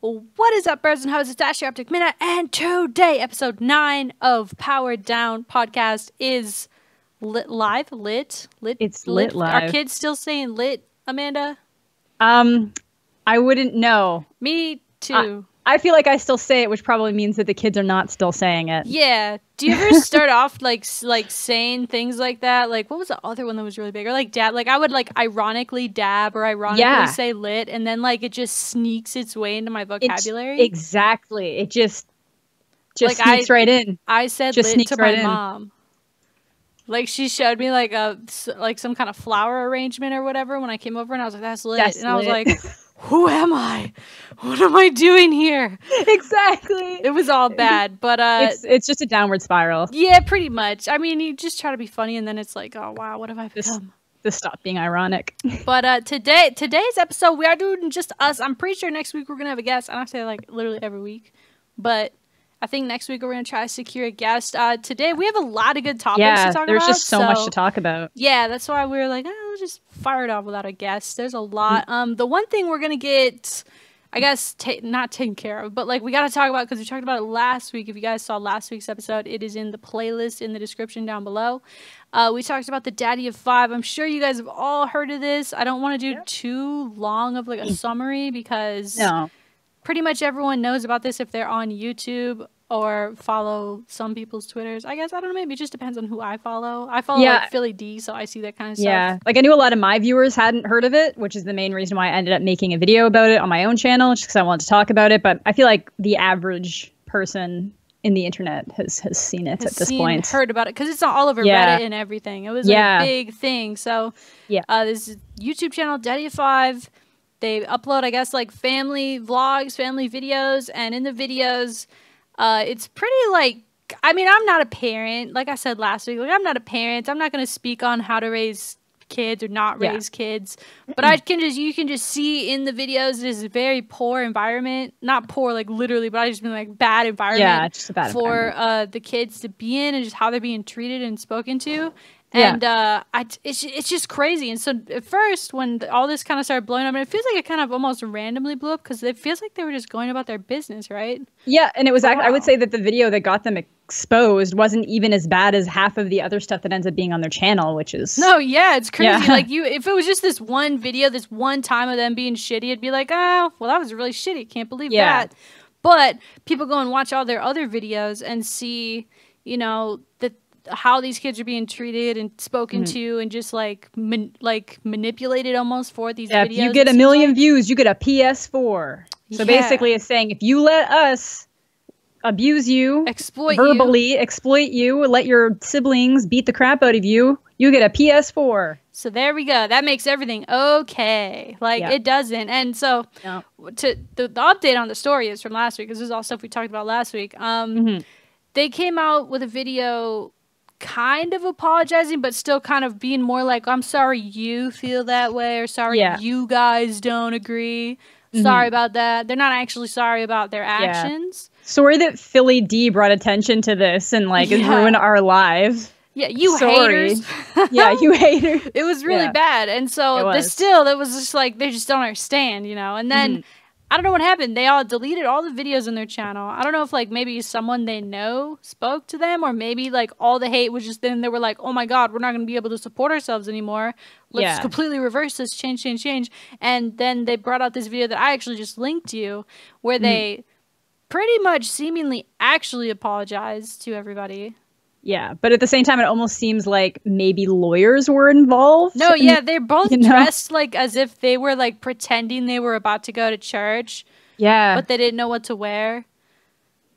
What is up, birds and hoes? It's Ashley Optic Minute, and today, episode 9 of Powered Down podcast is lit live. Lit. It's lit live. Are kids still saying lit, Amanda? I wouldn't know. Me too. I feel like I still say it, which probably means that the kids are not still saying it. Yeah. Do you ever start off like saying things like that? Like, what was the other one that was really big? Or like dab. Like I would like ironically dab or ironically say lit, and then like it just sneaks its way into my vocabulary. Exactly. It just like sneaks right in. I said just lit to right my mom. Like she showed me like some kind of flower arrangement or whatever when I came over, and I was like, "That's lit," and I was like, "Who am I? What am I doing here?" Exactly. It was all bad, but it's just a downward spiral. Yeah, pretty much. I mean, you just try to be funny, and then it's like, oh wow, what have I become? Just stop being ironic. But today's episode, we are doing just us. I'm pretty sure next week we're gonna have a guest. I don't say like literally every week, but I think next week we're going to try to secure a guest. Today we have a lot of good topics to talk about. There's just so much to talk about. Yeah, that's why we were like, let's just fire it off without a guest. There's a lot. The one thing we're going to get, I guess, not taken care of, but like we got to talk about, because we talked about it last week. If you guys saw last week's episode, it is in the playlist in the description down below. We talked about the Daddy of 5. I'm sure you guys have all heard of this. I don't want to do too long of like a summary, because pretty much everyone knows about this if they're on YouTube or follow some people's Twitters. I guess, I don't know, maybe it just depends on who I follow. I follow like Philly D, so I see that kind of stuff. Yeah, like I knew a lot of my viewers hadn't heard of it, which is the main reason why I ended up making a video about it on my own channel, just because I wanted to talk about it. But I feel like the average person in the internet has seen it at this point. Heard about it, because it's all over Reddit and everything. It was like a big thing. So this YouTube channel, Daddy of 5. They upload, I guess, like family vlogs, family videos, and in the videos, it's pretty like, I mean, I'm not a parent. Like I said last week, like I'm not a parent. I'm not going to speak on how to raise kids or not raise kids. But you can just see in the videos, it is a very poor environment. Not poor, like literally, but I just mean like bad environment. Yeah, just a bad environment. The kids to be in, and just how they're being treated and spoken to. And it's just crazy. And so at first, when all this kind of started blowing up, and it feels like it kind of almost randomly blew up, because it feels like they were just going about their business, right? Yeah, and it was I would say that the video that got them exposed wasn't even as bad as half of the other stuff that ends up being on their channel, which is... No, yeah, it's crazy. Yeah. Like, if it was just this one video, this one time of them being shitty, it'd be like, oh, well, that was really shitty. Can't believe that. But people go and watch all their other videos and see, you know, how these kids are being treated and spoken to, and just like manipulated almost for these videos. If you get 1 million views, you get a PS4. So basically it's saying, if you let us abuse you, exploit you, let your siblings beat the crap out of you, you get a PS4. So there we go. That makes everything okay. Like it doesn't. And so to the update on the story is from last week, because this is all stuff we talked about last week. They came out with a video kind of apologizing, but still kind of being more like, I'm sorry you feel that way, or sorry you guys don't agree. Sorry about that. They're not actually sorry about their actions. Sorry that Philly D brought attention to this and like ruined our lives. Yeah, you haters. Yeah, you haters. It was really bad. And so it was just like, they just don't understand, you know. And then I don't know what happened. They all deleted all the videos on their channel. I don't know if like maybe someone they know spoke to them, or maybe like all the hate was just then they were like, oh my God, we're not going to be able to support ourselves anymore. Let's completely reverse this, change. And then they brought out this video that I actually just linked to you, where they pretty much seemingly actually apologized to everybody. Yeah, but at the same time, it almost seems like maybe lawyers were involved. No, yeah, they're both dressed like as if they were like pretending they were about to go to church. Yeah. But they didn't know what to wear.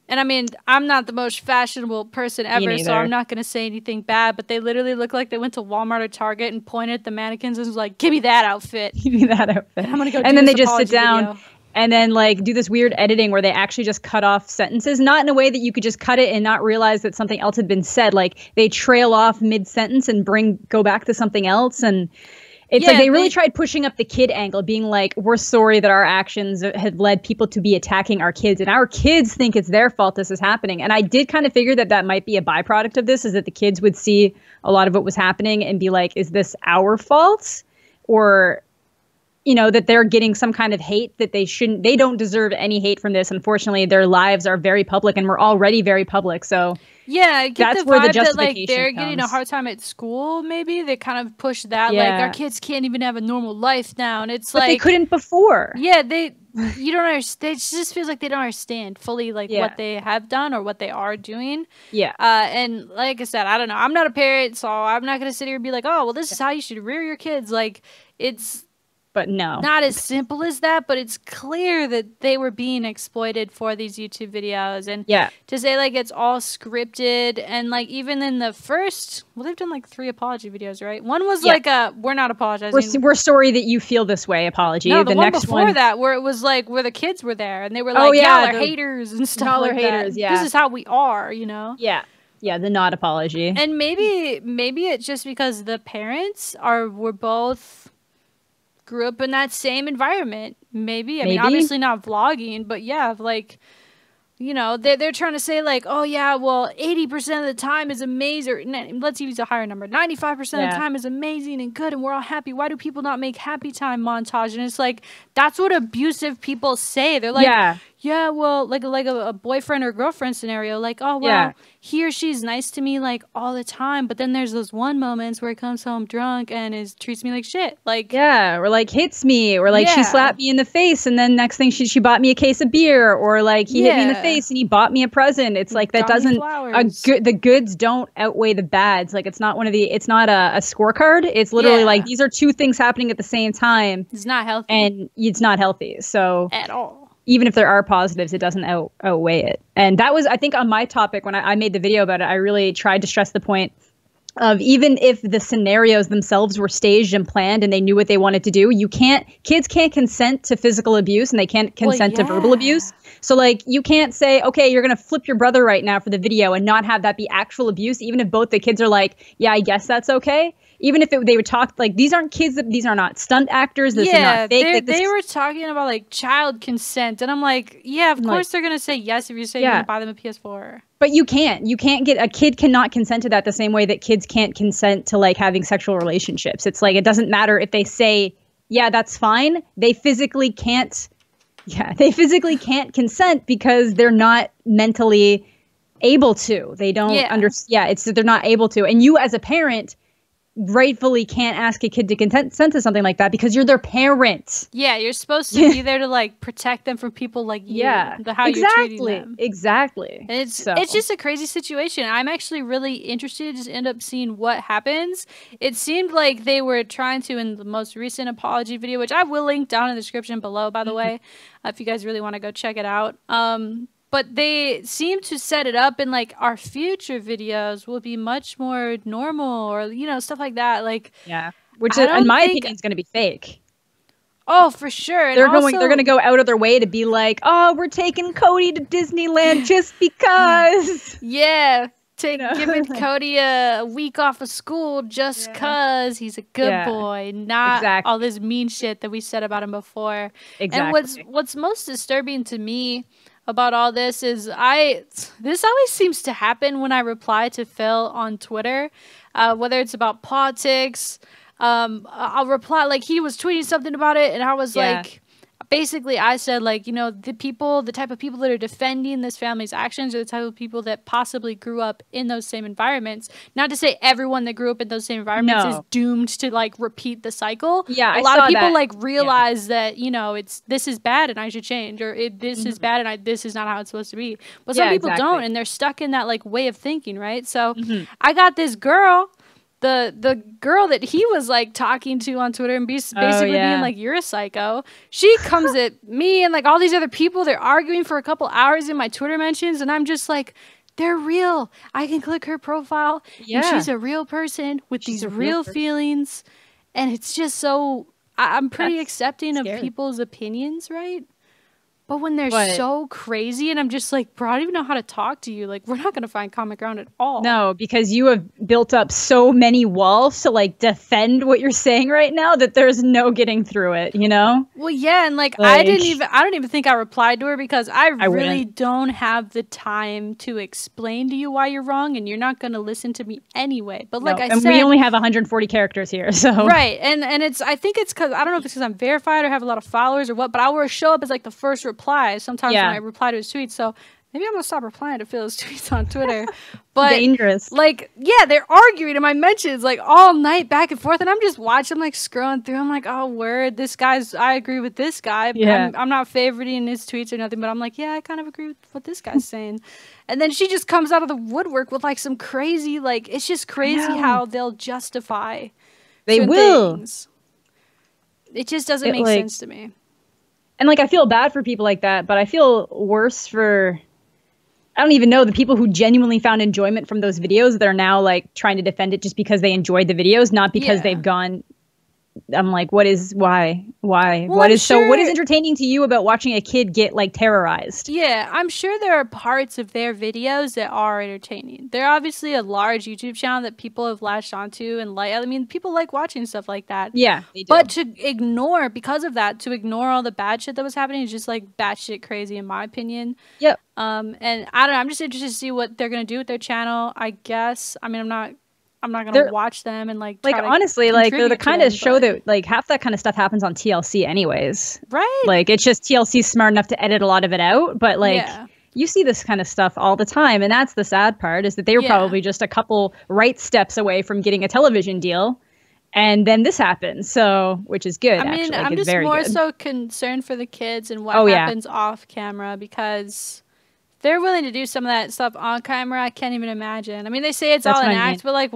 And I mean, I'm not the most fashionable person ever, so I'm not going to say anything bad, but they literally look like they went to Walmart or Target and pointed at the mannequins and was like, give me that outfit. Give me that outfit. And I'm going to go do this. And then they just sit down and then like do this weird editing where they actually just cut off sentences, not in a way that you could just cut it and not realize that something else had been said. Like they trail off mid-sentence and go back to something else. And it's like they really tried pushing up the kid angle, being like, we're sorry that our actions had led people to be attacking our kids, and our kids think it's their fault this is happening. And I did kind of figure that that might be a byproduct of this, is that the kids would see a lot of what was happening and be like, is this our fault? Or you know, that they're getting some kind of hate that they don't deserve any hate from this. Unfortunately, their lives are very public and we're already very public. So yeah, I get that's the where vibe the justification that like they're comes. getting a hard time at school. Maybe they kind of push that Yeah. like our kids can't even have a normal life now, and it's but like they couldn't before. Yeah, you don't understand. It just feels like they don't understand fully like what they have done or what they are doing. Yeah. And like I said, I don't know. I'm not a parent, so I'm not gonna sit here and be like, oh, well, this is how you should rear your kids. Like it's. But no. Not as simple as that, but it's clear that they were being exploited for these YouTube videos. And to say, like, it's all scripted. And, like, even in the first... Well, they've done, like, 3 apology videos, right? One was, like, we're not apologizing. We're sorry that you feel this way apology. No, the one next before that, where it was, like, where the kids were there. And they were like, y'all are haters and stuff like that. This is how we are, you know? Yeah. Yeah, the not apology. And maybe it's just because the parents were both... grew up in that same environment. Maybe. I mean, obviously not vlogging, but yeah, like, you know, they're trying to say like, oh yeah, well, 80% of the time is amazing. Let's use a higher number. 95% of the time is amazing and good and we're all happy. Why do people not make happy time montage? And it's like, that's what abusive people say. They're like, yeah, well, like a boyfriend or girlfriend scenario, like, oh, well, he or she's nice to me, like, all the time, but then there's those one moments where he comes home drunk and treats me like shit, like, or like hits me, or like she slapped me in the face, and then next thing she bought me a case of beer, or like he hit me in the face and he bought me a present. It's like that doesn't the goods don't outweigh the bads. Like it's not it's not a scorecard. It's literally like these are 2 things happening at the same time. It's not healthy, and it's not healthy. So at all. Even if there are positives, it doesn't outweigh it. And that was, I think, on my topic when I made the video about it, I really tried to stress the point of even if the scenarios themselves were staged and planned and they knew what they wanted to do, kids can't consent to physical abuse and they can't consent to verbal abuse. So like you can't say, okay, you're going to flip your brother right now for the video and not have that be actual abuse, even if both the kids are like, yeah, I guess that's okay. Even if they would talk like these aren't kids, these are not stunt actors. This is not fake. They were talking about like child consent, and I'm like, yeah, of course they're gonna say yes if you say you're gonna buy them a PS4. But you can't get a kid cannot consent to that the same way that kids can't consent to like having sexual relationships. It's like it doesn't matter if they say yeah, that's fine. They physically can't. Yeah, they physically can't consent because they're not mentally able to. They don't understand. Yeah, they're not able to. And you as a parent rightfully can't ask a kid to consent to something like that because you're their parent. Yeah, you're supposed to be there to like protect them from people like you. Yeah, how you're treating them. Exactly. And it's just a crazy situation. I'm actually really interested to just end up seeing what happens. It seemed like they were trying to, in the most recent apology video, which I will link down in the description below, by the way, if you guys really want to go check it out. But they seem to set it up in like our future videos will be much more normal or, you know, stuff like that. Like, yeah, which is, in my opinion, is going to be fake. Oh, for sure. They're going to go out of their way to be like, oh, we're taking Cody to Disneyland just because. Yeah. Giving Cody a week off of school just because he's a good boy, not all this mean shit that we said about him before. Exactly. And what's most disturbing to me about all this is this always seems to happen when I reply to Phil on Twitter, whether it's about politics. I'll reply like he was tweeting something about it, and I was like, basically I said like, you know, the type of people that are defending this family's actions are the type of people that possibly grew up in those same environments. Not to say everyone that grew up in those same environments is doomed to like repeat the cycle. Yeah, a lot of people like realize that, you know, this is bad and I should change, or this is bad and this is not how it's supposed to be. But some people don't, and they're stuck in that like way of thinking, right? So I got this girl. The girl that he was like talking to on Twitter and basically being like, you're a psycho. She comes at me and like all these other people. They're arguing for a couple hours in my Twitter mentions, and I'm just like, they're real. I can click her profile, and she's a real person with these real feelings, and it's just so. I'm pretty accepting of people's opinions, right? But when they're so crazy and I'm just like, bro, I don't even know how to talk to you. Like, we're not going to find common ground at all. No, because you have built up so many walls to like defend what you're saying right now that there's no getting through it, you know? Well, yeah. And like I don't even think I replied to her because I really wouldn't. don't have the time to explain to you why you're wrong. And you're not going to listen to me anyway. But like I said, we only have 140 characters here. So right. And I think it's because, I don't know if it's because I'm verified or have a lot of followers or what, but I will show up as like the first reply sometimes when I reply to his tweets. So maybe I'm gonna stop replying to Phil's tweets on Twitter. But dangerous. Like, yeah, they're arguing in my mentions like all night back and forth, and I'm just watching, I'm like scrolling through. I'm like, oh, word, I agree with this guy. Yeah. I'm not favoriting his tweets or nothing, but I'm like, yeah, I kind of agree with what this guy's saying. And then she just comes out of the woodwork with like some crazy, like, it's just crazy how they'll justify. They will. Things. It just doesn't make sense to me. And like, I feel bad for people like that, but I feel worse for, I don't even know, the people who genuinely found enjoyment from those videos that are now like trying to defend it just because they enjoyed the videos, not because they've gone. I'm like, why? Well, what is entertaining to you about watching a kid get like terrorized? Yeah, I'm sure there are parts of their videos that are entertaining. They're obviously a large YouTube channel that people have latched onto and like. I mean, people like watching stuff like that. Yeah, they do. But to ignore all the bad shit that was happening is just like batshit crazy in my opinion. Yep. And I don't know. I'm just interested to see what they're gonna do with their channel. I guess. I mean, I'm not gonna watch them and like honestly, like they're the kind of show that like half that kind of stuff happens on TLC anyways, right? Like it's just TLC's smart enough to edit a lot of it out, but like you see this kind of stuff all the time, and that's the sad part is that they were probably just a couple right steps away from getting a television deal, and then this happened. So, which is good. I mean, actually. I'm just more so concerned for the kids and what happens off camera because. They're willing to do some of that stuff on camera. I can't even imagine. I mean, they say it's all an act, but like,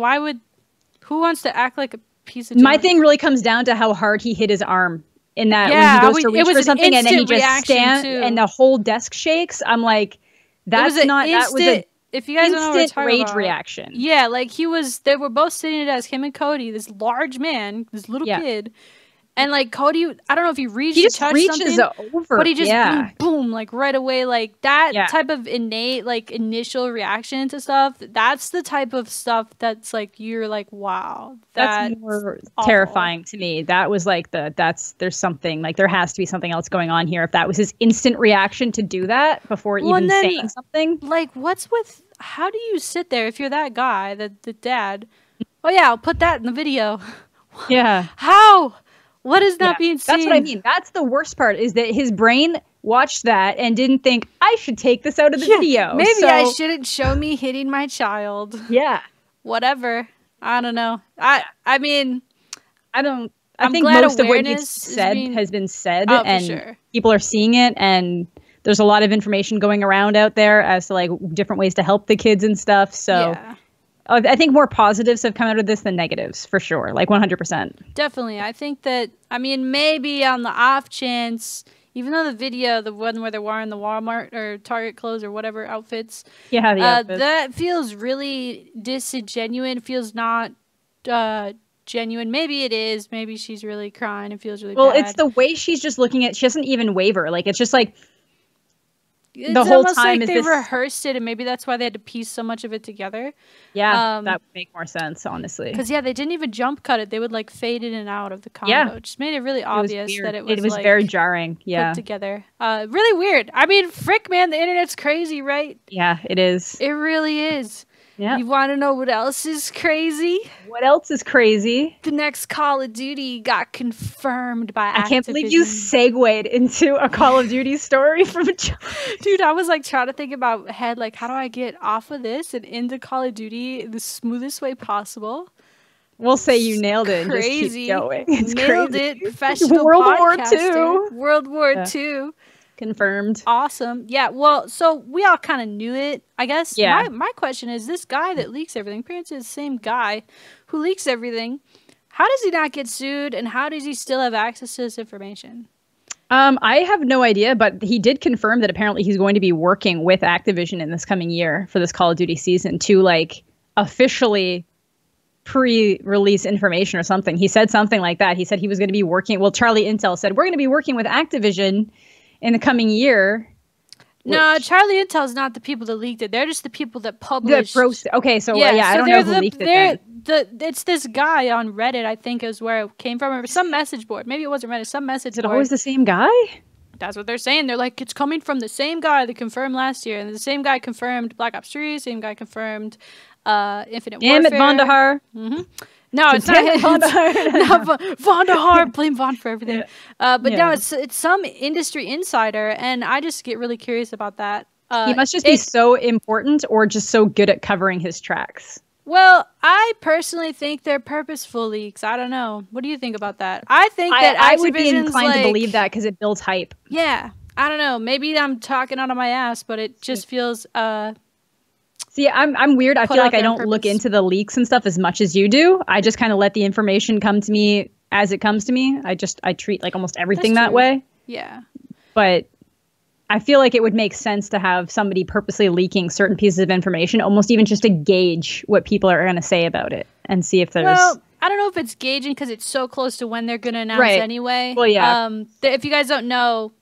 who wants to act like a piece of junk? My thing really comes down to how hard he hit his arm in that when he goes to reach for something and then he just stands and the whole desk shakes. I'm like, if you guys don't know what we're talking rage about, reaction. Yeah, like they were both sitting at a desk, him and Cody, this large man, this little kid. And like Cody, I don't know if he reaches over, but he just boom, boom, like right away, like that type of innate, like initial reaction to stuff. That's the type of stuff that's like you're like, wow, that's more terrifying to me. That was like there's something like there has to be something else going on here. If that was his instant reaction to do that before even saying something, like how do you sit there if you're that guy, the dad? Oh yeah, I'll put that in the video. Yeah, how? What is not being seen? That's what I mean. That's the worst part is that his brain watched that and didn't think, I should take this out of the video. Maybe I shouldn't show me hitting my child. Yeah. Whatever. I don't know. I mean, I think most of what you've said has been said and people are seeing it and there's a lot of information going around out there as to like different ways to help the kids and stuff. So I think more positives have come out of this than negatives, for sure. Like 100%. Definitely. I think that, I mean, maybe on the off chance, even though the video, the one where they're wearing the Walmart or Target clothes or whatever outfits, that feels really disingenuous. It feels not genuine. Maybe it is. Maybe she's really crying and feels really bad. Well, it's the way she's just looking at, she doesn't even waver. Like, it's just like, it's the whole time like they rehearsed it, and maybe that's why they had to piece so much of it together. Yeah, that would make more sense, honestly. Because they didn't even jump cut it; they would like fade in and out of the combo. Yeah, it just made it really obvious that it was like, very jarring. Yeah, put together. Really weird. I mean, frick, man, the internet's crazy, right? Yeah, it is. It really is. Yeah. You want to know what else is crazy? What else is crazy? The next Call of Duty got confirmed by Activision. I can't believe you segued into a Call of Duty story from a dude. I was like trying to think about like how do I get off of this and into Call of Duty the smoothest way possible. We'll say you nailed it. Crazy. And just keep going. It's nailed it. Professional World War II. World War II. Confirmed. Awesome. Yeah, well, so we all kind of knew it, I guess. Yeah. My question is, this guy that leaks everything, apparently the same guy who leaks everything, how does he not get sued, and how does he still have access to this information? I have no idea, but he did confirm that apparently he's going to be working with Activision in this coming year for this Call of Duty season to, like, officially pre-release information or something. He said something like that. He said he was going to be working, well, Charlie Intel said, we're going to be working with Activision in the coming year. No, Charlie Intel's not the people that leaked it. They're just the people that published. Okay, so yeah, I don't know who leaked it then. It's this guy on Reddit, I think is where it came from. Or some message board. Maybe it wasn't Reddit, some message board. Is it always the same guy? That's what they're saying. They're like, it's coming from the same guy that confirmed last year. And the same guy confirmed Black Ops 3, same guy confirmed Infinite Warfare. Damn it, Vonderhaar. Mm-hmm. No, it's not Vonderhaar. Blame Von for everything. But no, it's some industry insider, and I just get really curious about that. He must just be so important or just so good at covering his tracks. Well, I personally think they're purposeful leaks. I don't know. What do you think about that? I think that I would be inclined to believe that because it builds hype. Yeah. I don't know. Maybe I'm talking out of my ass, but it just feels... See, I'm weird. I feel like I don't look into the leaks and stuff as much as you do. I just kind of let the information come to me as it comes to me. I treat like almost everything that way. Yeah. But I feel like it would make sense to have somebody purposely leaking certain pieces of information, almost even just to gauge what people are going to say about it and see if there's... Well, I don't know if it's gauging because it's so close to when they're going to announce anyway. Well, yeah. If you guys don't know...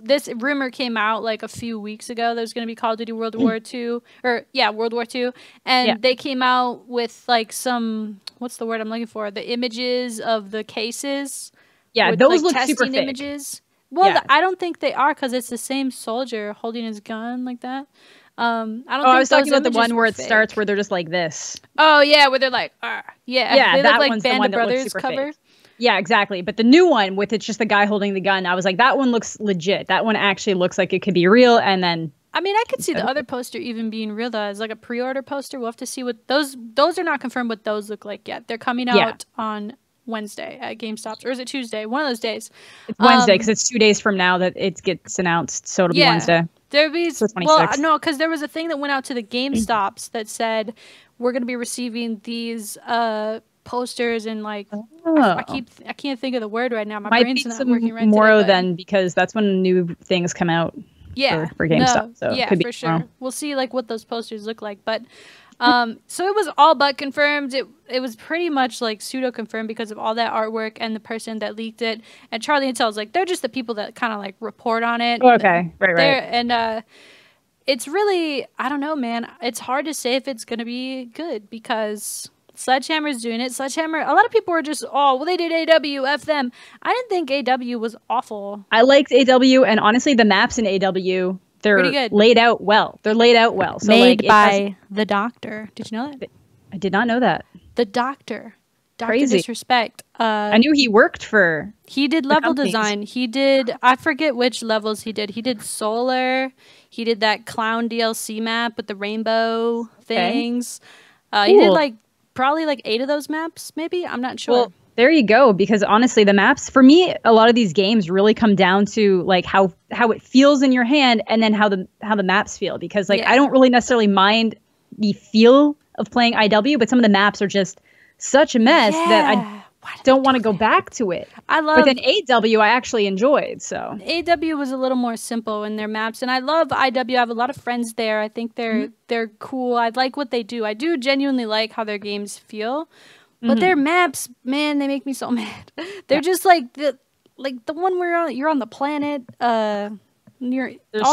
this rumor came out like a few weeks ago. There's going to be Call of Duty World War II, World War II, and they came out with like some, what's the word I'm looking for? The images of the cases. Yeah, with, those like, look super fake. Images. Well, I don't think they are because it's the same soldier holding his gun like that. I don't. I was talking about the one where it starts where they're just like this. Oh yeah, where they're like, yeah, they that look like one's Band the one of that looks Brothers super cover. fake. Yeah, exactly. But the new one with it's just the guy holding the gun, I was like, that one looks legit. That one actually looks like it could be real. And then, I mean, I could see the other poster even being real though, as like a pre-order poster. We'll have to see what those are not confirmed what those look like yet. They're coming out on Wednesday at Gamestop, or is it Tuesday? One of those days. It's Wednesday because it's 2 days from now that it gets announced, so it'll be Wednesday. There'll be no, because there was a thing that went out to the GameStops that said we're going to be receiving these posters and like I can't think of the word right now. My brain's not working right tomorrow then because that's when new things come out. For GameStop. So yeah, for sure. We'll see like what those posters look like, but. So it was all but confirmed. It was pretty much like pseudo confirmed because of all that artwork and the person that leaked it. And Charlie Intel was like, they're just the people that kind of like report on it. Oh, okay, right. And it's really, I don't know, man. It's hard to say if it's gonna be good because Sledgehammer's doing it. Sledgehammer. A lot of people were just, they did AW, F them. I didn't think AW was awful. I liked AW, and honestly, the maps in AW. They're laid out well. So made by the Doctor. Did you know that? I did not know that. The Doctor. Dr. Crazy. Disrespect. I knew he worked for. He did level design. He did. I forget which levels he did. He did Solar. He did that Clown DLC map with the rainbow things. Cool. He did like probably like 8 of those maps. Maybe I'm not sure. Well, there you go, because honestly, the maps, for me, a lot of these games really come down to like how it feels in your hand and then how the maps feel. Because like I don't really necessarily mind the feel of playing IW, but some of the maps are just such a mess that I don't want to go back to it. But then AW I actually enjoyed. So AW was a little more simple in their maps, and I love IW. I have a lot of friends there. I think they're cool. I like what they do. I do genuinely like how their games feel. But their maps, man, they make me so mad. They're just like the one where you're on the planet. All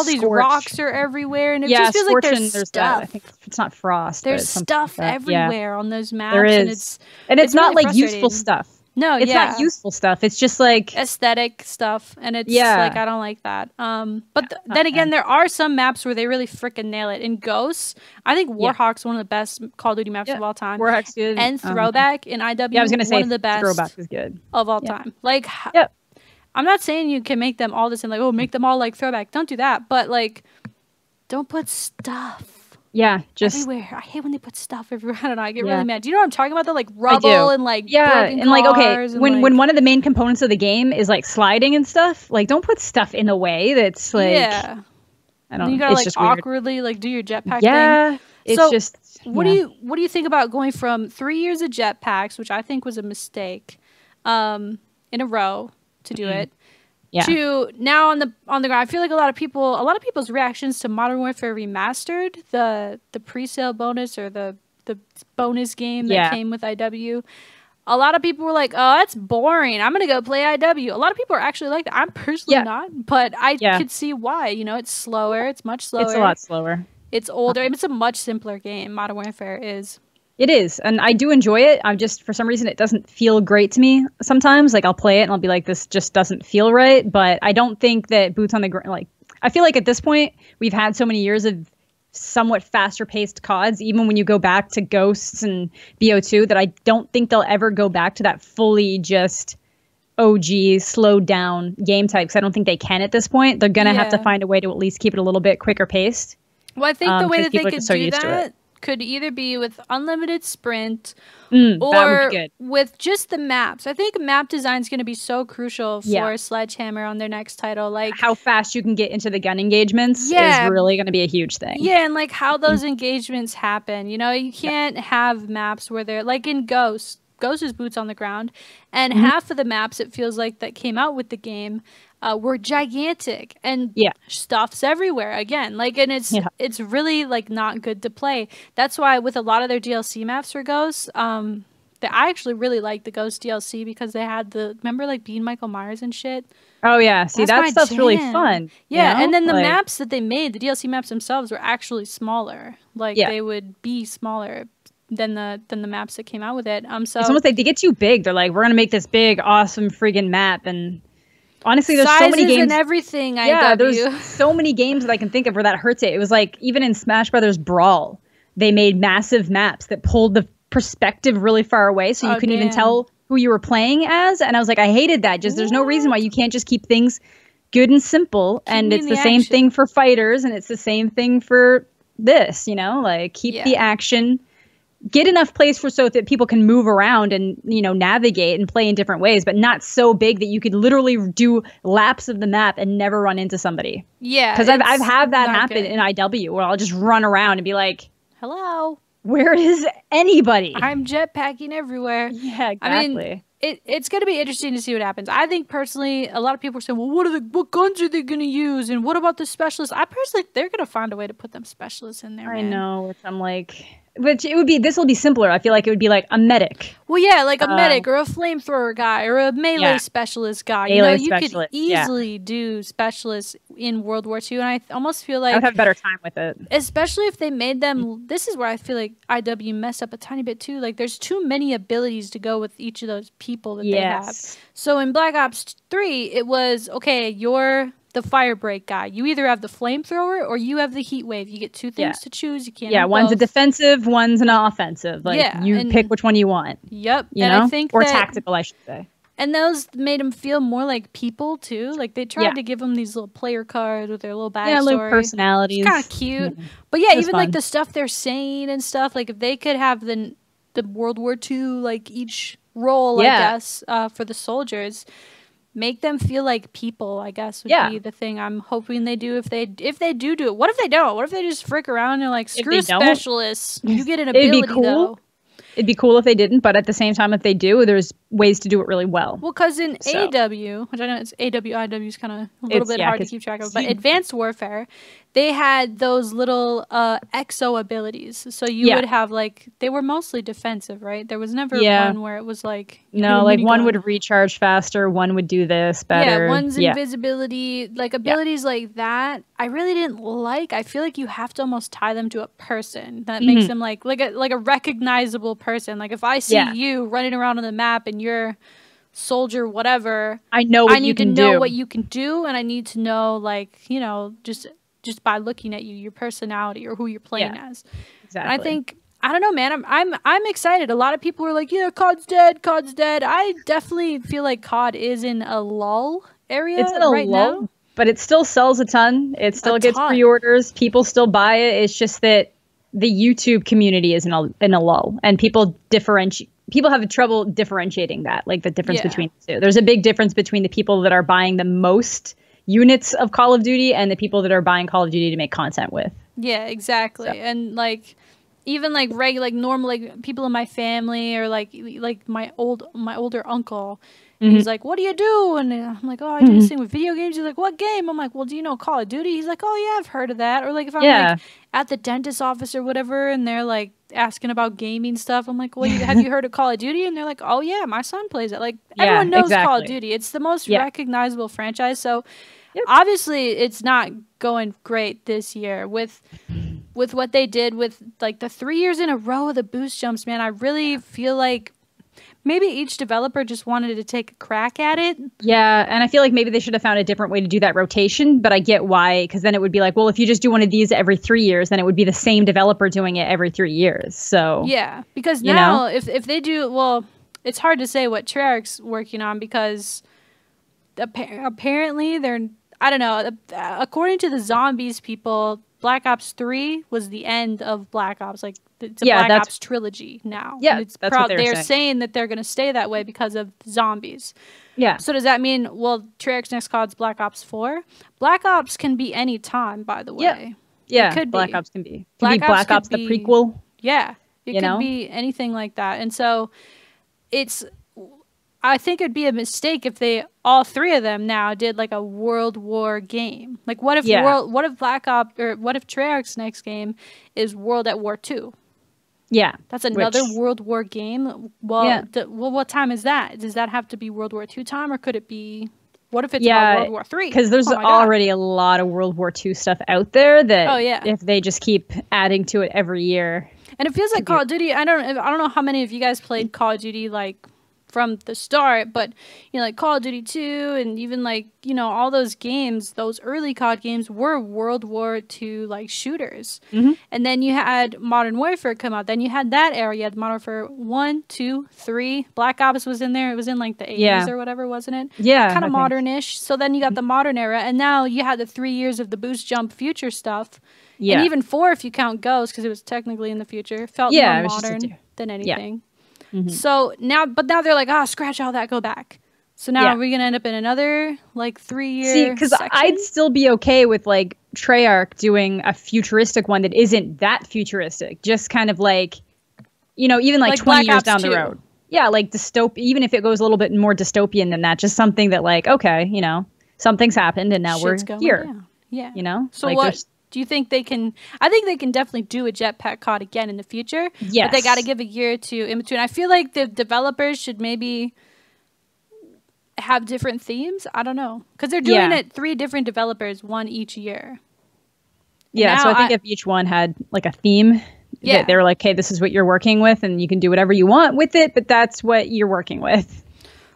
these rocks are everywhere, and it just feels like there's stuff. I think it's not Frost. There's stuff everywhere on those maps. There is, and it's not really like useful stuff. No, it's not useful stuff. It's just like aesthetic stuff, and it's like I don't like that. But then again, there are some maps where they really freaking nail it. In Ghosts, I think Warhawk's one of the best Call of Duty maps of all time. Warhawk's good, and Throwback in IW. I was gonna say one of the best. Throwback is good of all time. Like, I'm not saying you can make them all the same. Like, make them all like Throwback. Don't do that. But like, don't put stuff. Yeah, just everywhere. I hate when they put stuff everywhere. I don't know. I get really mad. Do you know what I'm talking about? The like rubble and like and like when one of the main components of the game is like sliding and stuff, like don't put stuff in the way that's like I don't know. You gotta like awkwardly like do your jetpack thing. It's just what do you think about going from 3 years of jetpacks, which I think was a mistake, in a row to do it. To now on the ground. I feel like a lot of people's reactions to Modern Warfare Remastered, the pre-sale bonus or the bonus game that came with IW. a lot of people were like, oh, that's boring. I'm going to go play IW. A lot of people are actually like that. I'm personally not, but I could see why. You know, it's slower. It's much slower. It's a lot slower. It's older. It's a much simpler game. Modern Warfare is. It is. And I do enjoy it. I'm just, for some reason, it doesn't feel great to me sometimes. Like, I'll play it and I'll be like, this just doesn't feel right. But I don't think that boots on the ground, like, I feel like at this point, we've had so many years of somewhat faster paced CODs, even when you go back to Ghosts and BO2, that I don't think they'll ever go back to that fully just OG slowed down game type. Because I don't think they can at this point. They're going to have to find a way to at least keep it a little bit quicker paced. Well, I think the way that they could do that could either be with unlimited sprint or with just the maps. I think map design is going to be so crucial for Sledgehammer on their next title. Like how fast you can get into the gun engagements is really going to be a huge thing. Yeah, and like how those engagements happen. You know, you can't have maps where they're like in Ghost. Ghost is boots on the ground, and half of the maps it feels like that came out with the game were gigantic and stuff's everywhere again. Like, and it's really like not good to play. That's why with a lot of their DLC maps for Ghosts, I actually really like the Ghost DLC because they had remember like being Michael Myers and shit. Oh yeah, see that stuff's really fun. Yeah, you know? And then the maps that they made, the DLC maps themselves were actually smaller. Like they would be smaller than the maps that came out with it. So it's almost like they get too big. They're like, we're gonna make this big, awesome friggin' map, and honestly, there's so many games and everything. There's so many games that I can think of where that hurts it. It was like even in Smash Brothers Brawl, they made massive maps that pulled the perspective really far away, so you couldn't even tell who you were playing as. And I was like, I hated that. Just there's no reason why you can't just keep things good and simple. And it's the same thing for fighters, and it's the same thing for this. You know, like keep the action. Get enough place so that people can move around and, you know, navigate and play in different ways, but not so big that you could literally do laps of the map and never run into somebody. Yeah. Because I've had that happen in IW where I'll just run around and be like, hello, where is anybody? I'm jetpacking everywhere. Yeah, exactly. I mean, it's going to be interesting to see what happens. I think personally, a lot of people are saying, well, what guns are they going to use? And what about the specialists? I personally, they're going to find a way to put them specialists in there. I know, which I'm like... Which this will be simpler. I feel like it would be like a medic. Well, yeah, like a medic or a flamethrower guy or a melee specialist guy. You know, you could easily do specialists in World War II, and I almost feel like I would have a better time with it. Especially if they made them. This is where I feel like IW messed up a tiny bit too. Like, there's too many abilities to go with each of those people that they have. So in Black Ops 3, it was okay. You're the fire break guy. You either have the flamethrower or you have the heat wave. You get two things to choose. You can't. Yeah, one's a defensive, one's an offensive. Like you pick which one you want. Yep. You know? I think tactical, I should say. And those made them feel more like people too. Like they tried to give them these little player cards with their little backstory. Yeah, little personalities. Kind of cute. Yeah. But yeah, even fun. Like the stuff they're saying and stuff. Like if they could have the World War II, like each role, I guess, for the soldiers. Make them feel like people, I guess, would be the thing I'm hoping they do if they do it. What if they don't? What if they just frick around and like, screw specialists? You get an ability, It'd be cool. though. It'd be cool if they didn't, but at the same time, if they do, there's ways to do it really well. Well, because in AW, which I know it's AW, is kind of a little bit hard to keep track of, but Advanced Warfare, they had those little exo abilities. So you would have like, they were mostly defensive, right? There was never one where it was like... No, like one would recharge faster, one would do this better. Yeah, one's invisibility, like abilities like that. I really didn't like. I feel like you have to almost tie them to a person. That makes them like a recognizable person. Like if I see you running around on the map and you're soldier whatever, I know what you can do. I need to know what you can do, and I need to know, like, you know, just by looking at you, your personality or who you're playing as. Exactly. And I think, I don't know, man. I'm excited. A lot of people were like, yeah, COD's dead. COD's dead. I definitely feel like COD is in a lull area right now. But it still sells a ton. It still gets pre-orders. People still buy it. It's just that the YouTube community is in a lull, and people have trouble differentiating that, like the difference between the two. There's a big difference between the people that are buying the most units of Call of Duty and the people that are buying Call of Duty to make content with. Yeah, exactly. So. And like, even like normal, like people in my family, or like my older uncle. He's like, what do you do? And I'm like, oh, I do this thing with video games. He's like, what game? I'm like, well, do you know Call of Duty? He's like, oh, yeah, I've heard of that. Or like if I'm like at the dentist office or whatever, and they're like, asking about gaming stuff. I'm like, well, have you heard of Call of Duty? And they're like, oh yeah, my son plays it. Like everyone knows Call of Duty. It's the most recognizable franchise. So obviously it's not going great this year with what they did with like the 3 years in a row of the boost jumps, man. I really feel like maybe each developer just wanted to take a crack at it. Yeah, and I feel like maybe they should have found a different way to do that rotation, but I get why, because then it would be like, well, if you just do one of these every 3 years, then it would be the same developer doing it every 3 years. So yeah, because now if they do, well, it's hard to say what Treyarch's working on because apparently they're, I don't know, according to the Zombies people, Black Ops 3 was the end of Black Ops. Like, it's a Black Ops trilogy now. Yeah, that's what they're saying that they're going to stay that way because of Zombies. Yeah. So does that mean, well, Treyarch's next COD's Black Ops 4? Black Ops can be any time, by the way. Yeah, it could Black Ops can be. Black Ops the prequel. Yeah, it could be anything like that. And so I think it'd be a mistake if all three of them now did like a World War game. Like what if Black Ops, or what if Treyarch's next game is World at War II? Yeah. That's another World War game. Well, what time is that? Does that have to be World War II time, or could it be, what if it's about World War III? Because there's already a lot of World War II stuff out there that if they just keep adding to it every year. And it feels like Call of Duty, I don't know how many of you guys played Call of Duty like from the start, but like Call of Duty 2 and even like all those games, those early COD games were World War II like shooters. And then you had Modern Warfare come out, then you had that era, you had Modern Warfare 1, 2, 3, Black Ops was in there, it was in like the 80s or whatever, wasn't it? Yeah, kind of modern-ish. So then you got the modern era, and now you had the 3 years of the boost jump future stuff. And even 4 if you count Ghost, because it was technically in the future, felt more modern than anything. So now they're like, scratch all that, go back. So now are we gonna end up in another like 3 year? See, because I'd still be okay with like Treyarch doing a futuristic one that isn't that futuristic, just kind of like, even like 20 years down the road. Yeah, like even if it goes a little bit more dystopian than that, just something that like, okay, something's happened and now we're here. Down. Yeah. So like what? Do you think they can? I think they can definitely do a jetpack COD again in the future. Yes. But they got to give a year or two in between. I feel like the developers should maybe have different themes. I don't know. Because they're doing it 3 different developers, one each year. Yeah, so I think if each one had like a theme, that they were like, hey, this is what you're working with and you can do whatever you want with it, but that's what you're working with.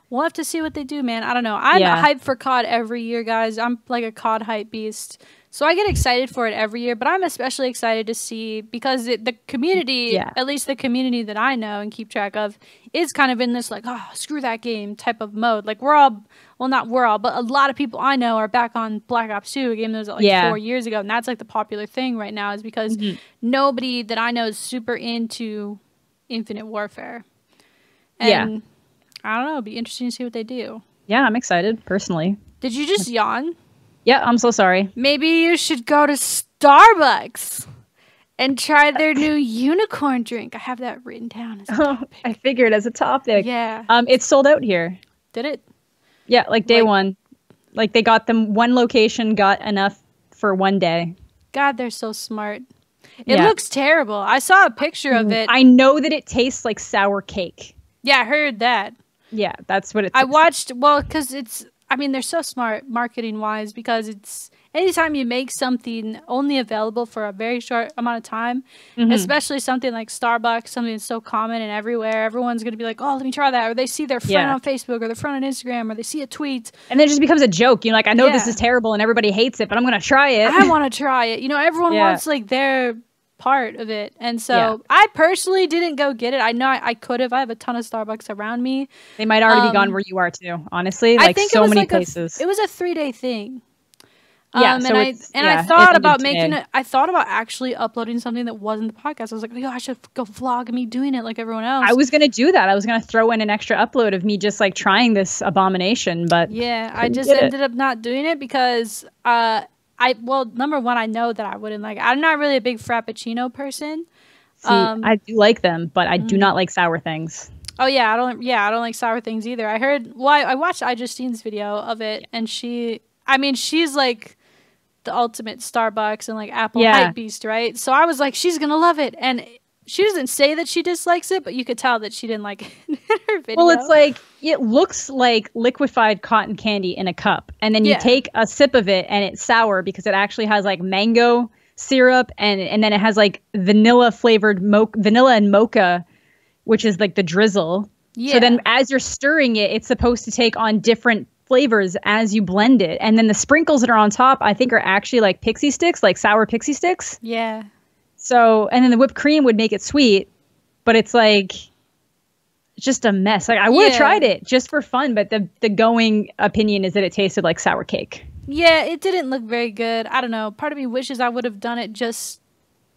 We'll have to see what they do, man. I don't know. I'm hyped for COD every year, guys. I'm like a COD hype beast. So I get excited for it every year, but I'm especially excited to see, because the community, at least the community that I know and keep track of, is kind of in this like, screw that game type of mode. Like not we're all, but a lot of people I know are back on Black Ops 2, a game that was like 4 years ago. And that's like the popular thing right now, is because nobody that I know is super into Infinite Warfare. And I don't know, it'd be interesting to see what they do. Yeah, I'm excited, personally. Did you just yawn? Yeah, I'm so sorry. Maybe you should go to Starbucks and try their new unicorn drink. I have that written down as a topic. I figured as a topic. Yeah. It's sold out here. Did it? Yeah, like day one. Like they got them, one location got enough for one day. God, they're so smart. It looks terrible. I saw a picture of it. I know that it tastes like sour cake. Yeah, I heard that. Yeah, that's what it I watched, because they're so smart marketing-wise, because it's anytime you make something only available for a very short amount of time, especially something like Starbucks, something that's so common and everywhere, everyone's going to be like, oh, let me try that. Or they see their friend on Facebook, or their friend on Instagram, or they see a tweet. And then it just becomes a joke. You're like, I know this is terrible and everybody hates it, but I'm going to try it. I want to try it. Everyone wants like their part of it. And so I personally didn't go get it. I know I could have. I have a ton of Starbucks around me. They might already be gone where you are too, honestly. Like, I think so many places. It was a 3-day thing. Yeah, I thought about making it. I thought about actually uploading something that wasn't the podcast. I was like, I should go vlog me doing it like everyone else. I was gonna do that. I was gonna throw in an extra upload of me just like trying this abomination, but I just ended up not doing it because number one, I know that I wouldn't like. I'm not really a big Frappuccino person. See, I do like them, but I do not like sour things. Oh yeah, I don't like sour things either. I heard. Well, I watched Justine's video of it, and she's like the ultimate Starbucks and like Apple hype beast, right? So I was like, she's gonna love it, and she doesn't say that she dislikes it, but you could tell that she didn't like it in her video. Well, it's like, it looks like liquefied cotton candy in a cup. And then you take a sip of it and it's sour because it actually has like mango syrup and then it has like vanilla flavored vanilla and mocha, which is like the drizzle. Yeah. So then as you're stirring it, it's supposed to take on different flavors as you blend it. And then the sprinkles that are on top, I think are actually like pixie sticks, like sour pixie sticks. Yeah. So, and then the whipped cream would make it sweet, but it's like just a mess. Like I would have tried it just for fun, but the going opinion is that it tasted like sour cake. Yeah, it didn't look very good. I don't know. Part of me wishes I would have done it just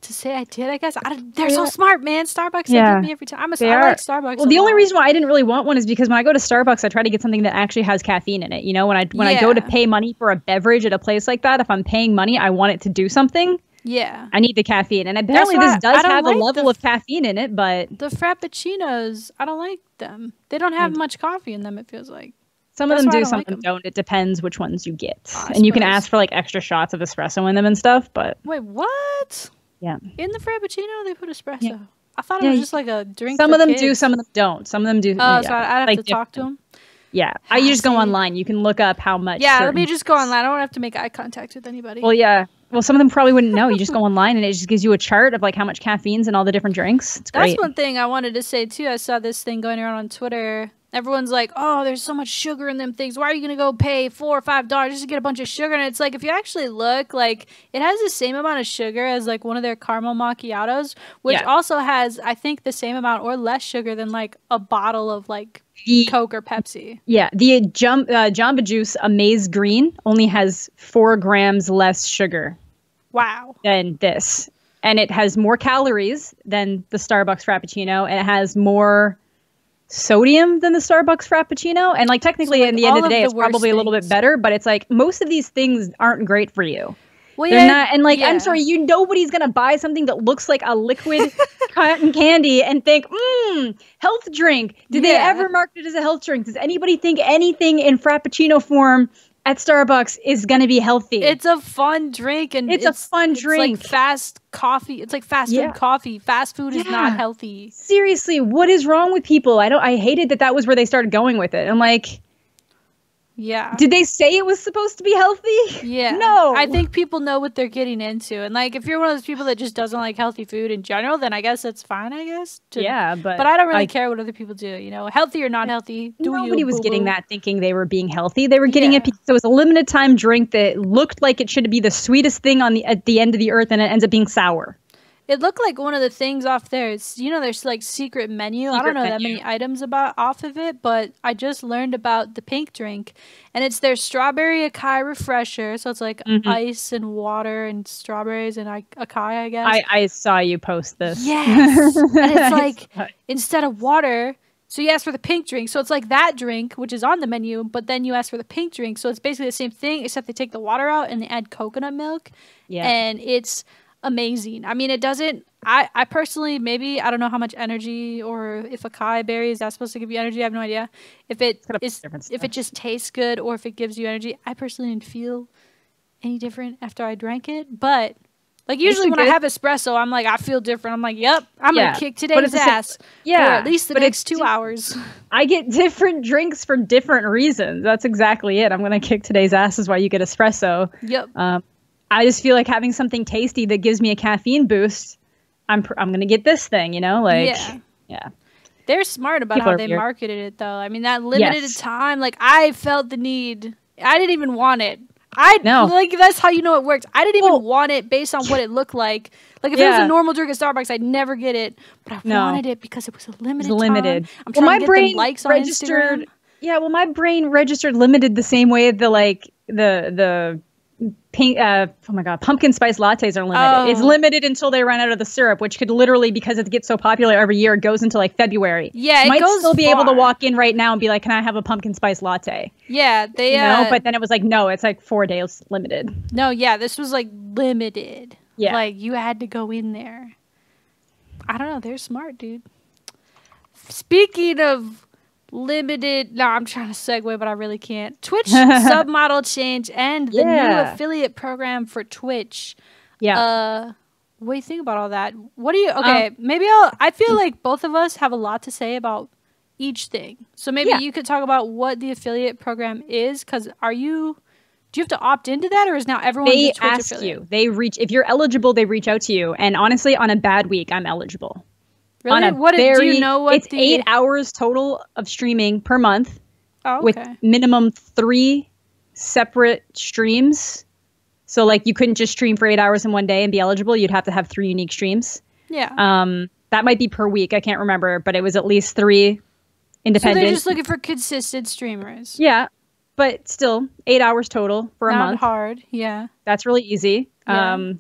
to say I did, I guess. They're so smart, man. Starbucks, they give me every time. I like Starbucks. Well, the only reason why I didn't really want one is because when I go to Starbucks, I try to get something that actually has caffeine in it. You know, when I go to pay money for a beverage at a place like that, if I'm paying money, I want it to do something. Yeah. I need the caffeine. And apparently this does have a level of caffeine in it, but... The Frappuccinos, I don't like them. They don't have much coffee in them, it feels like. Some of them do, some of them don't. It depends which ones you get. And you can ask for like extra shots of espresso in them and stuff, but... Wait, what? Yeah. In the Frappuccino, they put espresso. Yeah. I thought it was just like a drink. Some of them do, some of them don't. Some of them do. Oh, so I'd have to talk to them. Yeah, you just go online. You can look up how much. Yeah, let me just go online. I don't have to make eye contact with anybody. Well, yeah. Well, some of them probably wouldn't know. You just go online and it just gives you a chart of like how much caffeine's in all the different drinks. It's great. That's one thing I wanted to say too. I saw this thing going around on Twitter. Everyone's like, "Oh, there's so much sugar in them things. Why are you gonna go pay $4 or $5 just to get a bunch of sugar?" And it's like, if you actually look, like it has the same amount of sugar as like one of their caramel macchiatos, which also has, I think, the same amount or less sugar than like a bottle of like Coke or Pepsi. Yeah, the Jamba Juice Amaze Green only has 4 grams less sugar. Wow. Than this, and it has more calories than the Starbucks Frappuccino, and it has more sodium than the Starbucks Frappuccino. And like technically, so, like, in the end of the day, it's probably a little bit better, but it's like most of these things aren't great for you. Well, they're not, and like I'm sorry, nobody's gonna buy something that looks like a liquid cotton candy and think, health drink. Did they ever market it as a health drink? Does anybody think anything in Frappuccino form at Starbucks is going to be healthy? It's a fun drink, and it's a fun drink. It's like fast coffee. It's like fast food coffee. Fast food is not healthy. Seriously, what is wrong with people? I hated that was where they started going with it. I'm like, did they say it was supposed to be healthy? Yeah. No. I think people know what they're getting into. And like if you're one of those people that just doesn't like healthy food in general, then I guess that's fine, I guess. But I don't really care what other people do, you know. Healthy or not healthy. Nobody was getting that thinking they were being healthy. They were getting it because it was a limited time drink that looked like it should be the sweetest thing at the end of the earth, and it ends up being sour. It looked like one of the things off there. It's, you know, there's like secret menu. I don't know that many items off of it, but I just learned about the pink drink, and it's their strawberry acai refresher. So it's like ice and water and strawberries and acai, I guess. I saw you post this. Yes, and it's like instead of water. So you ask for the pink drink. So it's like that drink, which is on the menu, but then you ask for the pink drink. So it's basically the same thing, except they take the water out and they add coconut milk. Yeah, and it's amazing. I mean, it doesn't. I personally, maybe I don't know how much energy, or if acai berry is that supposed to give you energy. I have no idea. If it just tastes good or if it gives you energy. I personally didn't feel any different after I drank it, but like usually when I have espresso, I'm like I feel different. I'm like, yep, I'm gonna kick today's ass for at least the next 2 hours. I get different drinks for different reasons. That's exactly it. I'm gonna kick today's ass is why you get espresso. Yep. I just feel like having something tasty that gives me a caffeine boost. I'm gonna get this thing, you know, like yeah. They're smart about how they marketed it, though. I mean, that limited time, like I felt the need. I didn't even want it. Like that's how you know it works. I didn't even want it based on what it looked like. Like if it was a normal drink at Starbucks, I'd never get it. But I wanted it because it was a limited time. I'm trying to get them likes on Instagram. Yeah, well, my brain registered limited the same way the pink, oh my god, pumpkin spice lattes are limited. It's limited until they run out of the syrup, which could literally, because it gets so popular every year, it goes until like February. Yeah, you might still be able to walk in right now and be like, "Can I have a pumpkin spice latte?" Yeah, they but then it was like, no, it's like 4 days limited. No, yeah, this was like limited. Yeah, like you had to go in there. I don't know. They're smart, dude. Speaking of limited, no, I'm trying to segue, but I really can't. Twitch submodel change and the new affiliate program for Twitch. Yeah. what do you think about all that? What do you? Okay, maybe I feel like both of us have a lot to say about each thing. So maybe you could talk about what the affiliate program is. Because do you have to opt into that, or is now everyone they a Twitch ask affiliate? you? They reach if you're eligible. They reach out to you. And honestly, on a bad week, I'm eligible. Really? Do you know what it's 8 hours total of streaming per month. Oh, okay. With minimum 3 separate streams. So like you couldn't just stream for 8 hours in one day and be eligible. You'd have to have 3 unique streams. Yeah. That might be per week. I can't remember, but it was at least 3 independent. So they're just looking for consistent streamers. Yeah. But still 8 hours total for a month. Not hard. Yeah. That's really easy. Yeah.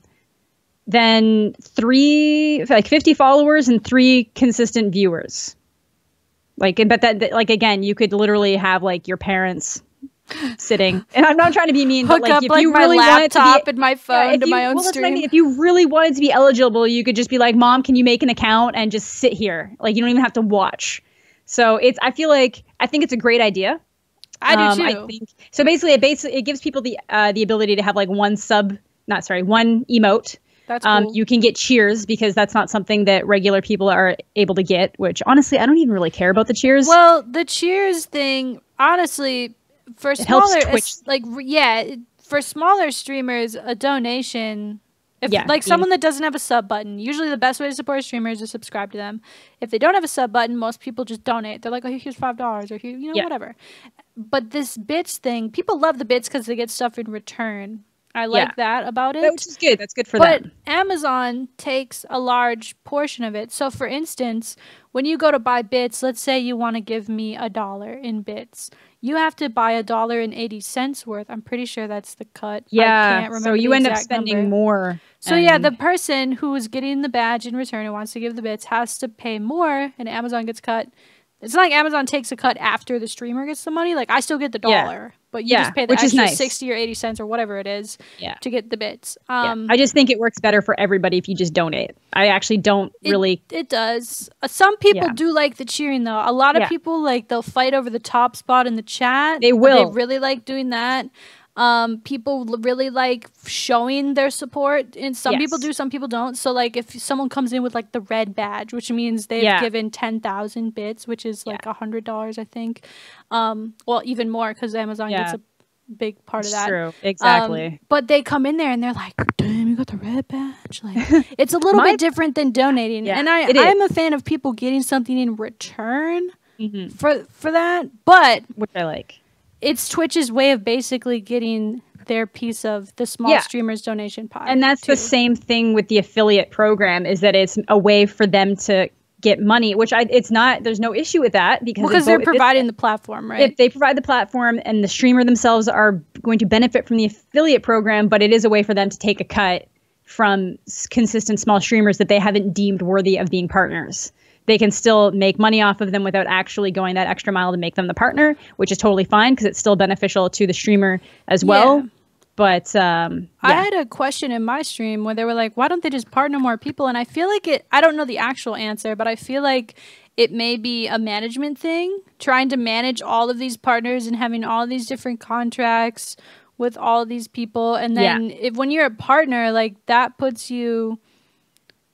Then 50 followers and 3 consistent viewers. Like, but that, like, again, you could literally have like your parents sitting, and I'm not trying to be mean, hook but like, up if like you my really laptop and my phone to my own stream. If you really wanted to be eligible, you could just be like, Mom, can you make an account and just sit here? Like, you don't even have to watch. So I think it's a great idea. I do too. So basically, it gives people the ability to have like one emote. That's cool. You can get cheers because that's not something that regular people are able to get, which honestly, I don't even really care about the cheers. Well, the cheers thing, honestly, for smaller, for smaller streamers, a donation, someone that doesn't have a sub button, usually the best way to support a streamer is to subscribe to them. If they don't have a sub button, most people just donate. They're like, oh, here's $5 or here, whatever. But this bits thing, people love the bits because they get stuff in return. I like that about it. Which is good. That's good for them. But Amazon takes a large portion of it. So, for instance, when you go to buy bits, let's say you want to give me $1 in bits. You have to buy $1.80 worth. I'm pretty sure that's the cut. Yeah. I can't remember so you end up spending more. So the person who is getting the badge in return and wants to give the bits has to pay more, and Amazon gets cut. It's not like Amazon takes a cut after the streamer gets the money. Like, I still get the $1, but you just pay the extra 60 or 80 cents or whatever it is to get the bits. I just think it works better for everybody if you just donate. I actually don't really. It does. Some people do like the cheering, though. A lot of people, like, they'll fight over the top spot in the chat. They will. They really like doing that. People really like showing their support, and some people do, some people don't. So like if someone comes in with like the red badge, which means they've given 10,000 bits, which is like $100, I think. Well, even more because Amazon gets a big part of that. True, exactly. But they come in there and they're like, damn, you got the red badge. Like, it's a little bit different than donating. And I'm a fan of people getting something in return for that, but which I like. It's Twitch's way of basically getting their piece of the small streamers donation pie. And that's the same thing with the affiliate program, is that it's a way for them to get money, which it's not, there's no issue with that because they're providing the platform, right? If they provide the platform and the streamer themselves are going to benefit from the affiliate program, but it is a way for them to take a cut from consistent small streamers that they haven't deemed worthy of being partners. They can still make money off of them without actually going that extra mile to make them the partner, which is totally fine because it's still beneficial to the streamer as well. Yeah. But I had a question in my stream where they were like, why don't they just partner more people? And I feel like I don't know the actual answer, but I feel like it may be a management thing, trying to manage all of these partners and having all these different contracts with all of these people. And then when you're a partner, like that puts you...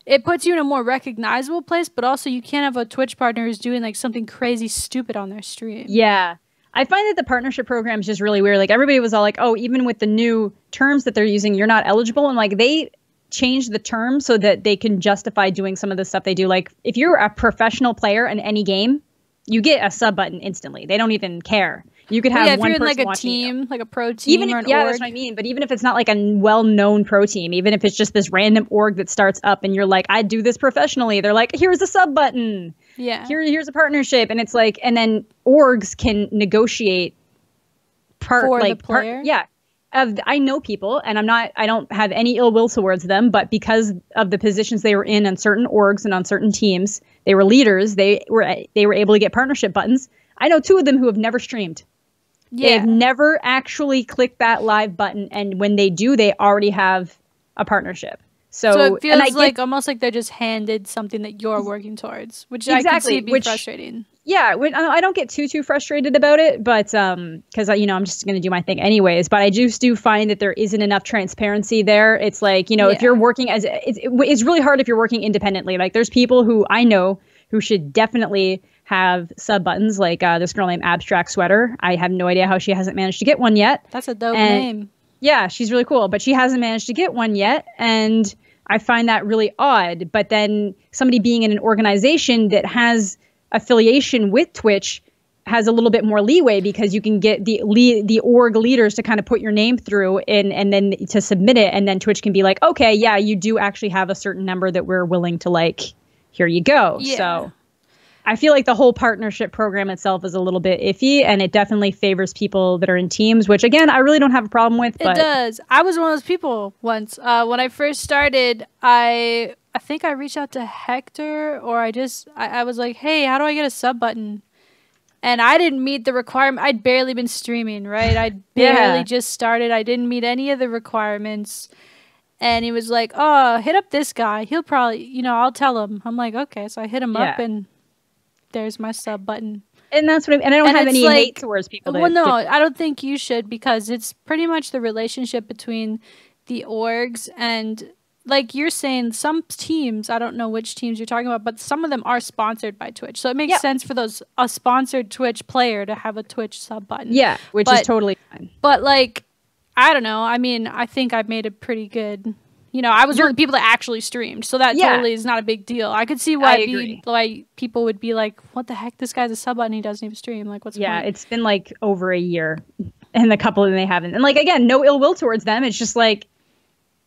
It puts you in a more recognizable place, but also you can't have a Twitch partner who's doing like something crazy stupid on their stream. Yeah. I find that the partnership program is just really weird. Like everybody was all like, oh, even with the new terms that they're using, you're not eligible. And like they changed the terms so that they can justify doing some of the stuff they do. Like if you're a professional player in any game, you get a sub button instantly. They don't even care. You could have one person watching. If you're in like a team, like a pro team or an org. That's what I mean. But even if it's not like a well-known pro team, even if it's just this random org that starts up and you're like, I do this professionally. They're like, here's a sub button. Yeah. Here's a partnership. And it's like, and then orgs can negotiate for the player. I know people, and I don't have any ill will towards them, but because of the positions they were in on certain orgs and on certain teams, they were leaders. They were able to get partnership buttons. I know 2 of them who have never streamed. Yeah. They've never actually clicked that live button, and when they do, they already have a partnership. So it feels like almost like they're just handed something that you're working towards, which I can see be frustrating. Yeah, I don't get too frustrated about it, but because I'm just gonna do my thing anyways. But I just do find that there isn't enough transparency there. It's like if you're working it's really hard if you're working independently. Like there's people who I know who should definitely have sub buttons. Like this girl named Abstract Sweater. I have no idea how she hasn't managed to get one yet. That's a dope name. Yeah, she's really cool, but she hasn't managed to get one yet, and I find that really odd. But then somebody being in an organization that has affiliation with Twitch has a little bit more leeway because you can get the org leaders to kind of put your name through and then to submit it, and then Twitch can be like, okay, yeah, you do actually have a certain number that we're willing to like, here you go. Yeah. So I feel like the whole partnership program itself is a little bit iffy, and it definitely favors people that are in teams, which again, I really don't have a problem with. But it does. I was one of those people once. When I first started, I think I reached out to Hector, or I was like, hey, how do I get a sub button? And I didn't meet the requirement. I'd barely been streaming, right? I'd barely just started. I didn't meet any of the requirements. And he was like, oh, hit up this guy. He'll probably, I'll tell him. I'm like, okay. So I hit him up, and there's my sub button. And that's what I don't have any innate towards people. Well, no, I don't think you should, because it's pretty much the relationship between the orgs and, like you're saying, some teams, I don't know which teams you're talking about, but some of them are sponsored by Twitch. So it makes sense for a sponsored Twitch player to have a Twitch sub button. Yeah, which is totally fine. But, like, I don't know. I mean, I think I've made it pretty good. I was one of the people that actually streamed, so that totally is not a big deal. I could see why people would be like, what the heck? This guy's a sub button, he doesn't even stream. Like, what's the point? It's been like over a year, and the couple of them they haven't. And like, again, no ill will towards them. It's just like,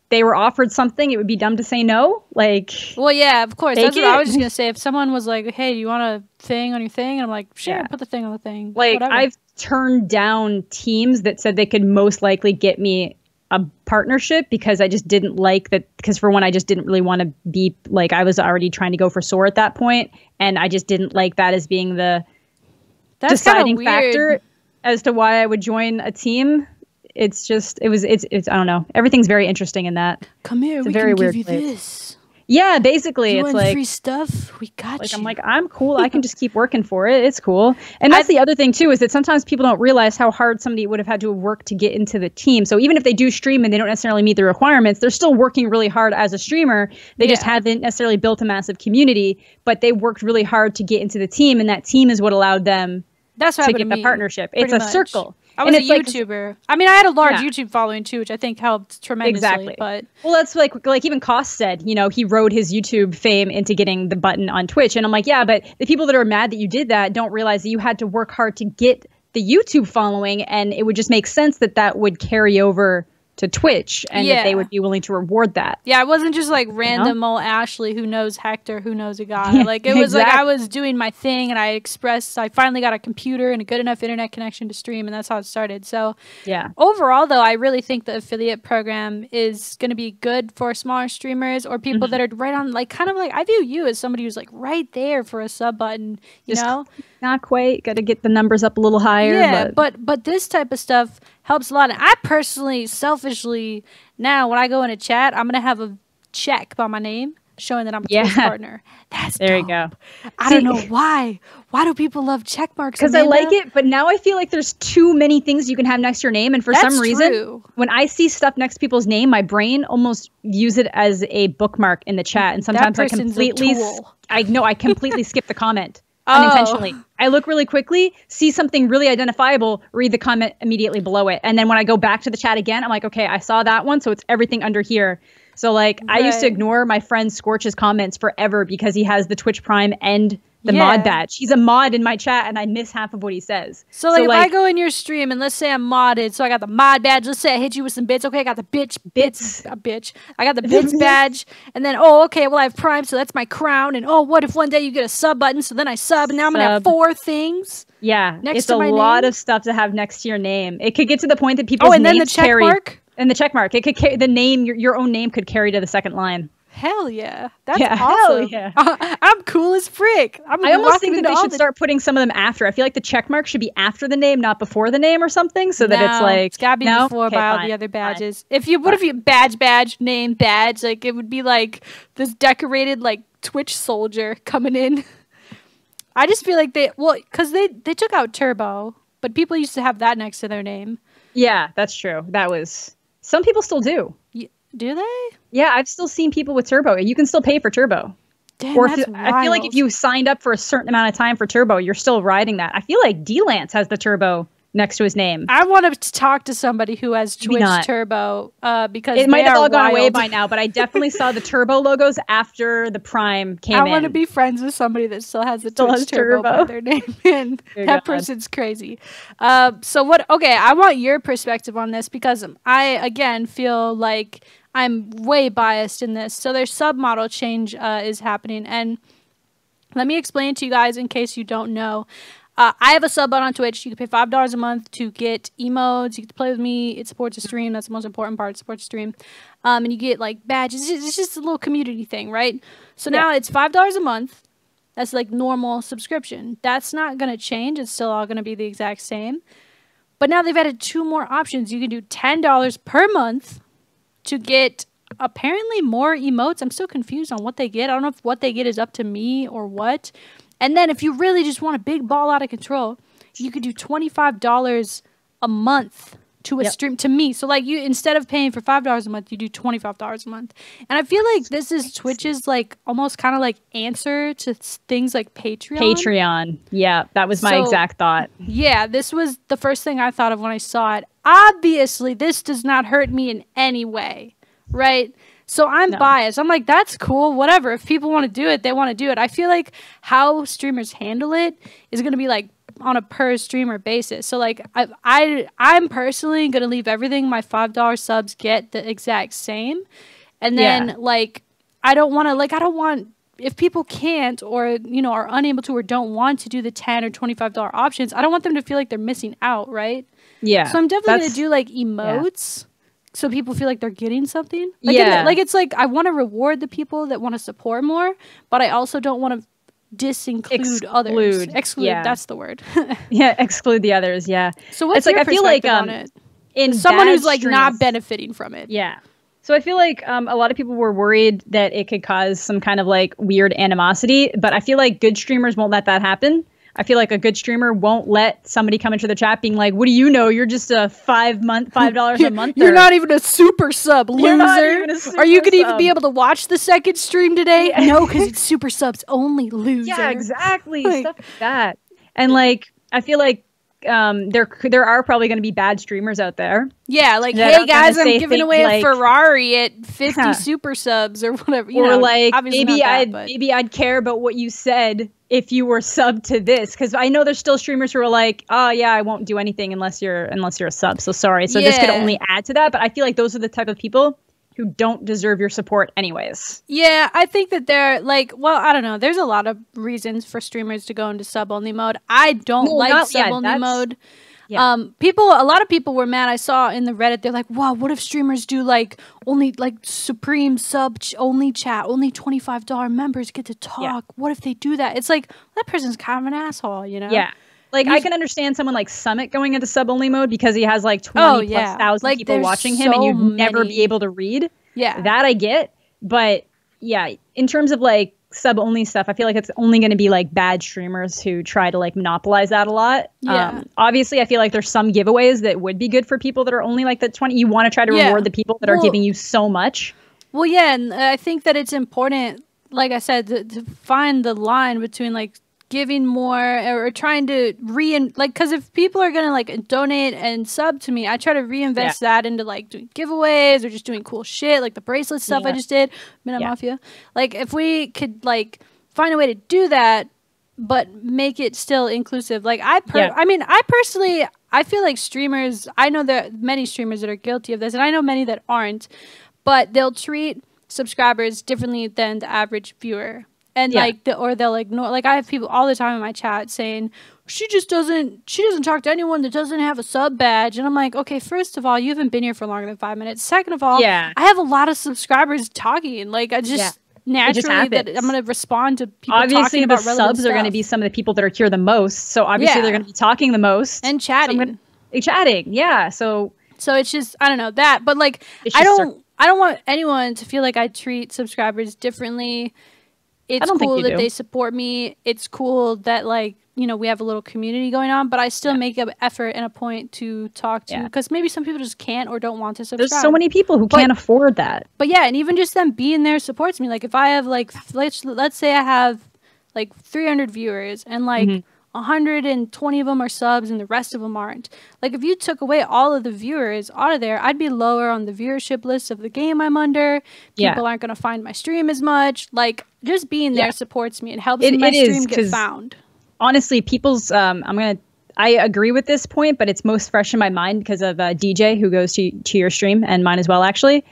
they were offered something, it would be dumb to say no. Like, well, yeah, of course. That's what I was just gonna say. If someone was like, "Hey, do you want a thing on your thing?" and I'm like, "Sure, put the thing on the thing." Like, whatever. I've turned down teams that said they could most likely get me a partnership because I just didn't like that. Because for one, I just didn't really want to be like, I was already trying to go for SOAR at that point, and I just didn't like that as being the deciding factor as to why I would join a team. It's just, it's I don't know. Everything's very interesting in that. Come here, we can give you this. Yeah, basically, you it's want like free stuff. We got you. I'm like, I'm cool. I can just keep working for it. It's cool. And that's the other thing too, is that sometimes people don't realize how hard somebody would have had to work to get into the team. So even if they do stream and they don't necessarily meet the requirements, they're still working really hard as a streamer. They just haven't necessarily built a massive community, but they worked really hard to get into the team, and that team is what allowed them to get the partnership. It's a circle. I was a YouTuber. I mean, I had a large YouTube following too, which I think helped tremendously. Exactly. But that's like even Koss said, he rode his YouTube fame into getting the button on Twitch. And I'm like, yeah, but the people that are mad that you did that don't realize that you had to work hard to get the YouTube following, and it would just make sense that that would carry over to Twitch, and that they would be willing to reward that. Yeah, it wasn't just like random old Ashley who knows Hector, who knows a guy. Like, it was like I was doing my thing, and I finally got a computer and a good enough internet connection to stream, and that's how it started. So overall, though, I really think the affiliate program is going to be good for smaller streamers or people that are right on, like, kind of like, I view you as somebody who's like right there for a sub button, you know? Not quite. Got to get the numbers up a little higher. Yeah, but this type of stuff helps a lot. And I personally, selfishly, now when I go in a chat, I'm gonna have a check by my name showing that I'm a Twitch partner. That's there you go. I don't know why. Why do people love check marks? Because I like it, but now I feel like there's too many things you can have next to your name, and for some reason, when I see stuff next to people's name, my brain almost use it as a bookmark in the chat, and sometimes I completely skip the comment. Unintentionally. I look really quickly, see something really identifiable, read the comment immediately below it. And then when I go back to the chat again, I'm like, okay, I saw that one, so it's everything under here. So like I used to ignore my friend Scorch's comments forever because he has the Twitch Prime and the mod badge. He's a mod in my chat, and I miss half of what he says. So like if I go in your stream and let's say I'm modded, so I got the mod badge. Let's say I hit you with some bits. Okay, I got the bits. I got the bits badge, and then okay, well I have Prime, so that's my crown. And what if one day you get a sub button? So then I sub, and now I'm gonna have 4 things. Yeah, next to my name. It's a lot of stuff to have next to your name. It could get to the point that people's and then the check mark. And the check mark. It could carry the name. Your own name could carry to the second line. Hell yeah. That's awesome. Hell yeah. I'm cool as frick. I almost think that they should start putting some of them after. I feel like the check mark should be after the name, not before the name or something, so that it's like... It's gotta be before by all the other badges. What if you badge, name, badge? Like, it would be like this decorated, like, Twitch soldier coming in. I just feel like because they took out Turbo, but people used to have that next to their name. Yeah, that's true. That was some people still do. Do they? Yeah, I've still seen people with Turbo. You can still pay for Turbo. Damn, or that's I feel like if you signed up for a certain amount of time for Turbo, you're still riding that. I feel like D-Lance has the Turbo next to his name. I want to talk to somebody who has Twitch Turbo because it might have all gone away by now, but I definitely saw the Turbo logos after the Prime came in. I want to be friends with somebody that still has the Twitch Turbo by their name, and that person's crazy. So what? Okay, I want your perspective on this because I again feel like I'm way biased in this. So their submodel change is happening, and let me explain to you guys in case you don't know. I have a sub button on Twitch. You can pay $5 a month to get emotes. You get to play with me. It supports a stream. That's the most important part. It supports a stream. And you get like badges. It's just a little community thing, right? So now it's $5 a month. That's like normal subscription. That's not going to change. It's still all going to be the exact same. But now they've added 2 more options. You can do $10 per month to get apparently more emotes. I'm still confused on what they get. I don't know if what they get is up to me or what. And then if you really just want a big ball out of control, you could do $25 a month to a stream to me. So like you, instead of paying for $5 a month, you do $25 a month. And I feel like this is Twitch's like almost kind of like answer to things like Patreon. Yeah, that was my exact thought. Yeah, this was the first thing I thought of when I saw it. Obviously, this does not hurt me in any way, right? So I'm biased. I'm like, that's cool, whatever. If people want to do it, they want to do it. I feel like how streamers handle it is going to be like on a per streamer basis. So like I'm personally going to leave everything my $5 subs get the exact same. And then like I don't want if people can't or you know are unable to or don't want to do the $10 or $25 options, I don't want them to feel like they're missing out, right? Yeah. So I'm definitely going to do like emotes. So people feel like they're getting something. Like it's like I want to reward the people that want to support more, but I also don't want to exclude others. Exclude, that's the word. Exclude the others, So what's your perspective on it? In someone who's like not benefiting from it. Yeah. So I feel like a lot of people were worried that it could cause some kind of like weird animosity, but I feel like good streamers won't let that happen. I feel like a good streamer won't let somebody come into the chat being like, what do you know? You're just a $5 a month. You're not even a super sub, loser. Are you going to even be able to watch the second stream today? No, because it's super subs only, loser. Yeah, exactly. Stuff like that. And like, I feel like there are probably going to be bad streamers out there. Yeah, like, hey guys, I'm giving away a Ferrari at 50 super subs or whatever. You know, like maybe I'd care about what you said if you were subbed to this, because I know there's still streamers who are like, oh yeah, I won't do anything unless you're a sub. So sorry. So this could only add to that. But I feel like those are the type of people who don't deserve your support anyways. Yeah, I think that they're like, well, I don't know. There's a lot of reasons for streamers to go into sub-only mode. I don't like sub-only mode. Yeah. A lot of people were mad. I saw in the Reddit, they're like, wow, what if streamers do like only like supreme sub only chat, only $25 members get to talk. Yeah. What if they do that? It's like, that person's kind of an asshole, you know? Yeah. Like, I can understand someone like Summit going into sub-only mode because he has like 20,000+ people watching him and you'd never be able to read. Yeah. That I get. But yeah, in terms of like sub-only stuff, I feel like it's only going to be like bad streamers who try to like monopolize that a lot. Yeah. Obviously, I feel like there's some giveaways that would be good for people that are only like the 20. You want to try to reward the people that are giving you so much. Well, yeah, and I think that it's important, like I said, to find the line between like giving more or trying to because if people are gonna like donate and sub to me, I try to reinvest that into like doing giveaways or just doing cool shit like the bracelet stuff I just did, Midnight Mafia. Like if we could like find a way to do that but make it still inclusive. Like I personally I feel like streamers, I know there are many streamers that are guilty of this and I know many that aren't, but they'll treat subscribers differently than the average viewer. And or they'll ignore, like I have people all the time in my chat saying, she doesn't talk to anyone that doesn't have a sub badge. And I'm like, okay, first of all, you haven't been here for longer than 5 minutes. Second of all, I have a lot of subscribers talking. Like I just naturally that I'm going to respond to people talking about relevant subs are going to be some of the people that are here the most. So obviously they're going to be talking the most. And chatting. Chatting, yeah. So it's just, I don't know, that. But like, I don't want anyone to feel like I treat subscribers differently it's cool that they support me. It's cool that, like, you know, we have a little community going on, but I still make an effort and a point to talk to, because maybe some people just can't or don't want to subscribe. There's so many people who can't afford that. But yeah, and even just them being there supports me. Like, if I have, like, let's say I have, like, 300 viewers, and, like, 120 of them are subs and the rest of them aren't. Like, if you took away all of the viewers out of there, I'd be lower on the viewership list of the game I'm under. People aren't going to find my stream as much. Like, just being there supports me. It helps my stream get found. Honestly, people's I agree with this point, but it's most fresh in my mind because of DJ, who goes to your stream and mine as well, actually.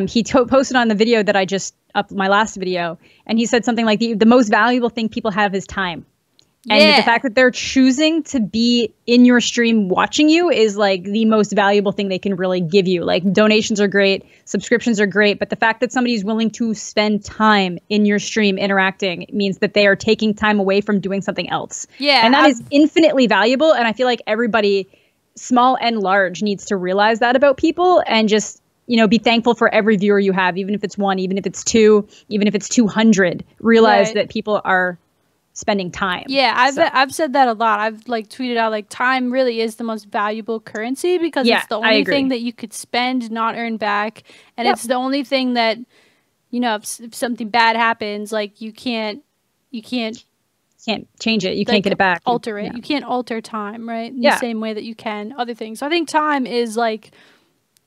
He posted on the video that I just up my last video, and he said something like the most valuable thing people have is time. And the fact that they're choosing to be in your stream watching you is, like, the most valuable thing they can really give you. Like, donations are great, subscriptions are great, but the fact that somebody's willing to spend time in your stream interacting means that they are taking time away from doing something else. Yeah. And that is infinitely valuable. And I feel like everybody, small and large, needs to realize that about people, and just, you know, be thankful for every viewer you have, even if it's 1, even if it's 2, even if it's 200. Realize that people are spending time. Yeah, I've said that a lot. I've, like, tweeted out, like, time really is the most valuable currency, because it's the only thing that you could spend, not earn back, and it's the only thing that, you know, if something bad happens, like, you can't change it. You like, can't get it back. Alter it. You can't alter time, right? In the same way that you can other things. So I think time is, like,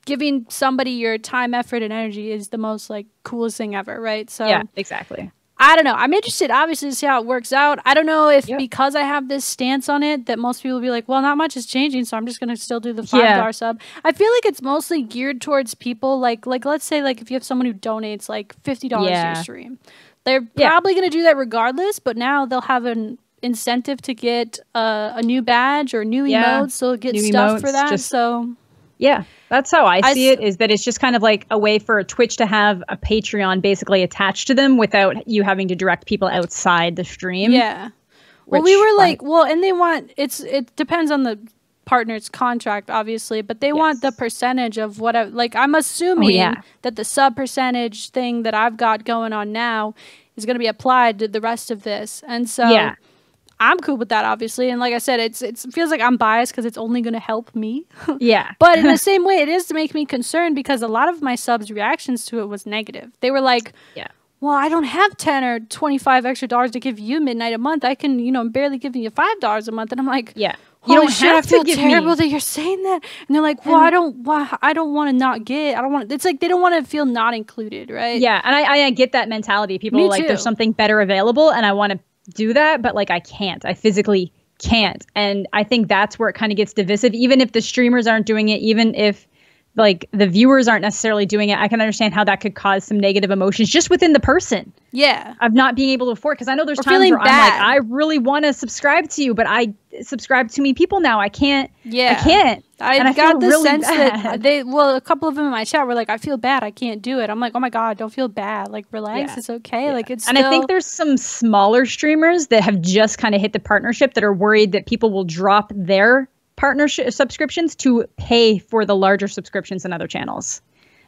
giving somebody your time, effort, and energy is the most, like, coolest thing ever, right? So yeah, exactly. I don't know. I'm interested, obviously, to see how it works out. I don't know if because I have this stance on it that most people will be like, well, not much is changing, so I'm just going to still do the $5 sub. I feel like it's mostly geared towards people, like let's say, like, if you have someone who donates, like, $50 to your stream. They're probably going to do that regardless, but now they'll have an incentive to get a new badge or new emotes, so get new stuff for that. So... yeah, that's how I see it, is that it's just kind of like a way for Twitch to have a Patreon basically attached to them without you having to direct people outside the stream. Yeah. Well, we were like, well, and they want, it depends on the partner's contract, obviously, but they want the percentage of what, I'm assuming that the sub percentage thing that I've got going on now is going to be applied to the rest of this. And so... I'm cool with that, obviously. And like I said, it feels like I'm biased because it's only going to help me. But in the same way, it is to make me concerned, because a lot of my subs' reactions to it was negative. They were like, well, I don't have 10 or 25 extra dollars to give you MiDNiTE a month. I can, you know, barely give you $5 a month. And I'm like, you don't have to. I feel terrible that you're saying that. And they're like, well, I don't want to not get. I don't want. It's like they don't want to feel not included, right? Yeah, and I get that mentality. People are like, there's something better available, and I want to do that, but, like, I can't. I physically can't. And I think that's where it kind of gets divisive. Even if the streamers aren't doing it, even if, like, the viewers aren't necessarily doing it, I can understand how that could cause some negative emotions just within the person. Yeah. Of not being able to afford. Because I know there's times where I'm like, I really want to subscribe to you, but I subscribe to too many people now. I can't. Yeah. I can't. I got the sense that a couple of them in my chat were like, I feel bad. I can't do it. I'm like, oh my God, don't feel bad. Like, relax. It's okay. Like, it's And I think there's some smaller streamers that have just kind of hit the partnership that are worried that people will drop their partnership subscriptions to pay for the larger subscriptions in other channels.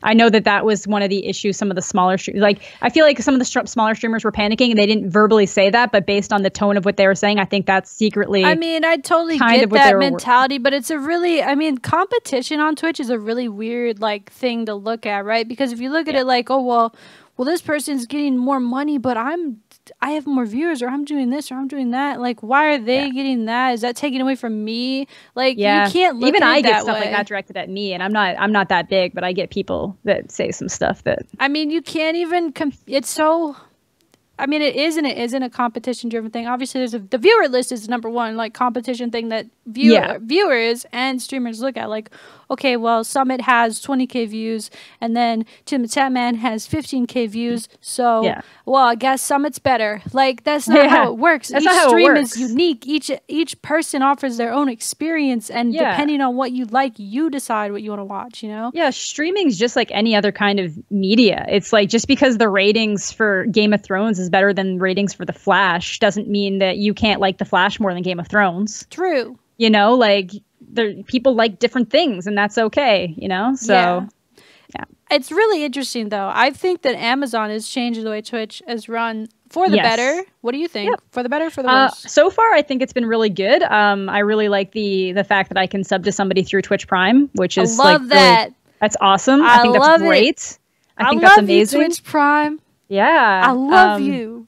I know that was one of the issues. Some of the smaller streamers, like, I feel like some of the smaller streamers were panicking, and they didn't verbally say that, but based on the tone of what they were saying, I think that's secretly. I mean, I totally get that mentality, but it's a really, I mean, competition on Twitch is a really weird, like, thing to look at, right? Because if you look at it like, oh, well, this person's getting more money, but I have more viewers, or I'm doing this, or I'm doing that. Like, why are they getting that? Is that taken away from me? Like, you can't look even at I it get that stuff way. like that directed at me, and I'm not that big, but I get people that say some stuff that. I mean, you can't even. It's so. I mean, it is and it isn't a competition-driven thing. Obviously, the viewer list is number one, like, competition thing that viewers and streamers look at. Like, okay, well, Summit has 20K views, and then Tim the Tatman has 15K views. So, well, I guess Summit's better. Like, that's not how it works. That's each not how stream it works. is unique. Each person offers their own experience, and depending on what you like, you decide what you want to watch. You know? Yeah, streaming's just like any other kind of media. It's like, just because the ratings for Game of Thrones is better than ratings for The Flash doesn't mean that you can't like The Flash more than Game of Thrones. True. You know, like, people like different things, and that's okay, you know? So, yeah. It's really interesting, though. I think that Amazon has changed the way Twitch is run For the Yes. better. What do you think? Yep. For the better, for the worse? So far, I think it's been really good. I really like the fact that I can sub to somebody through Twitch Prime, which is love that. Really, that's awesome. I think that's great. I think that's amazing. You, Twitch Prime. Yeah. I love you.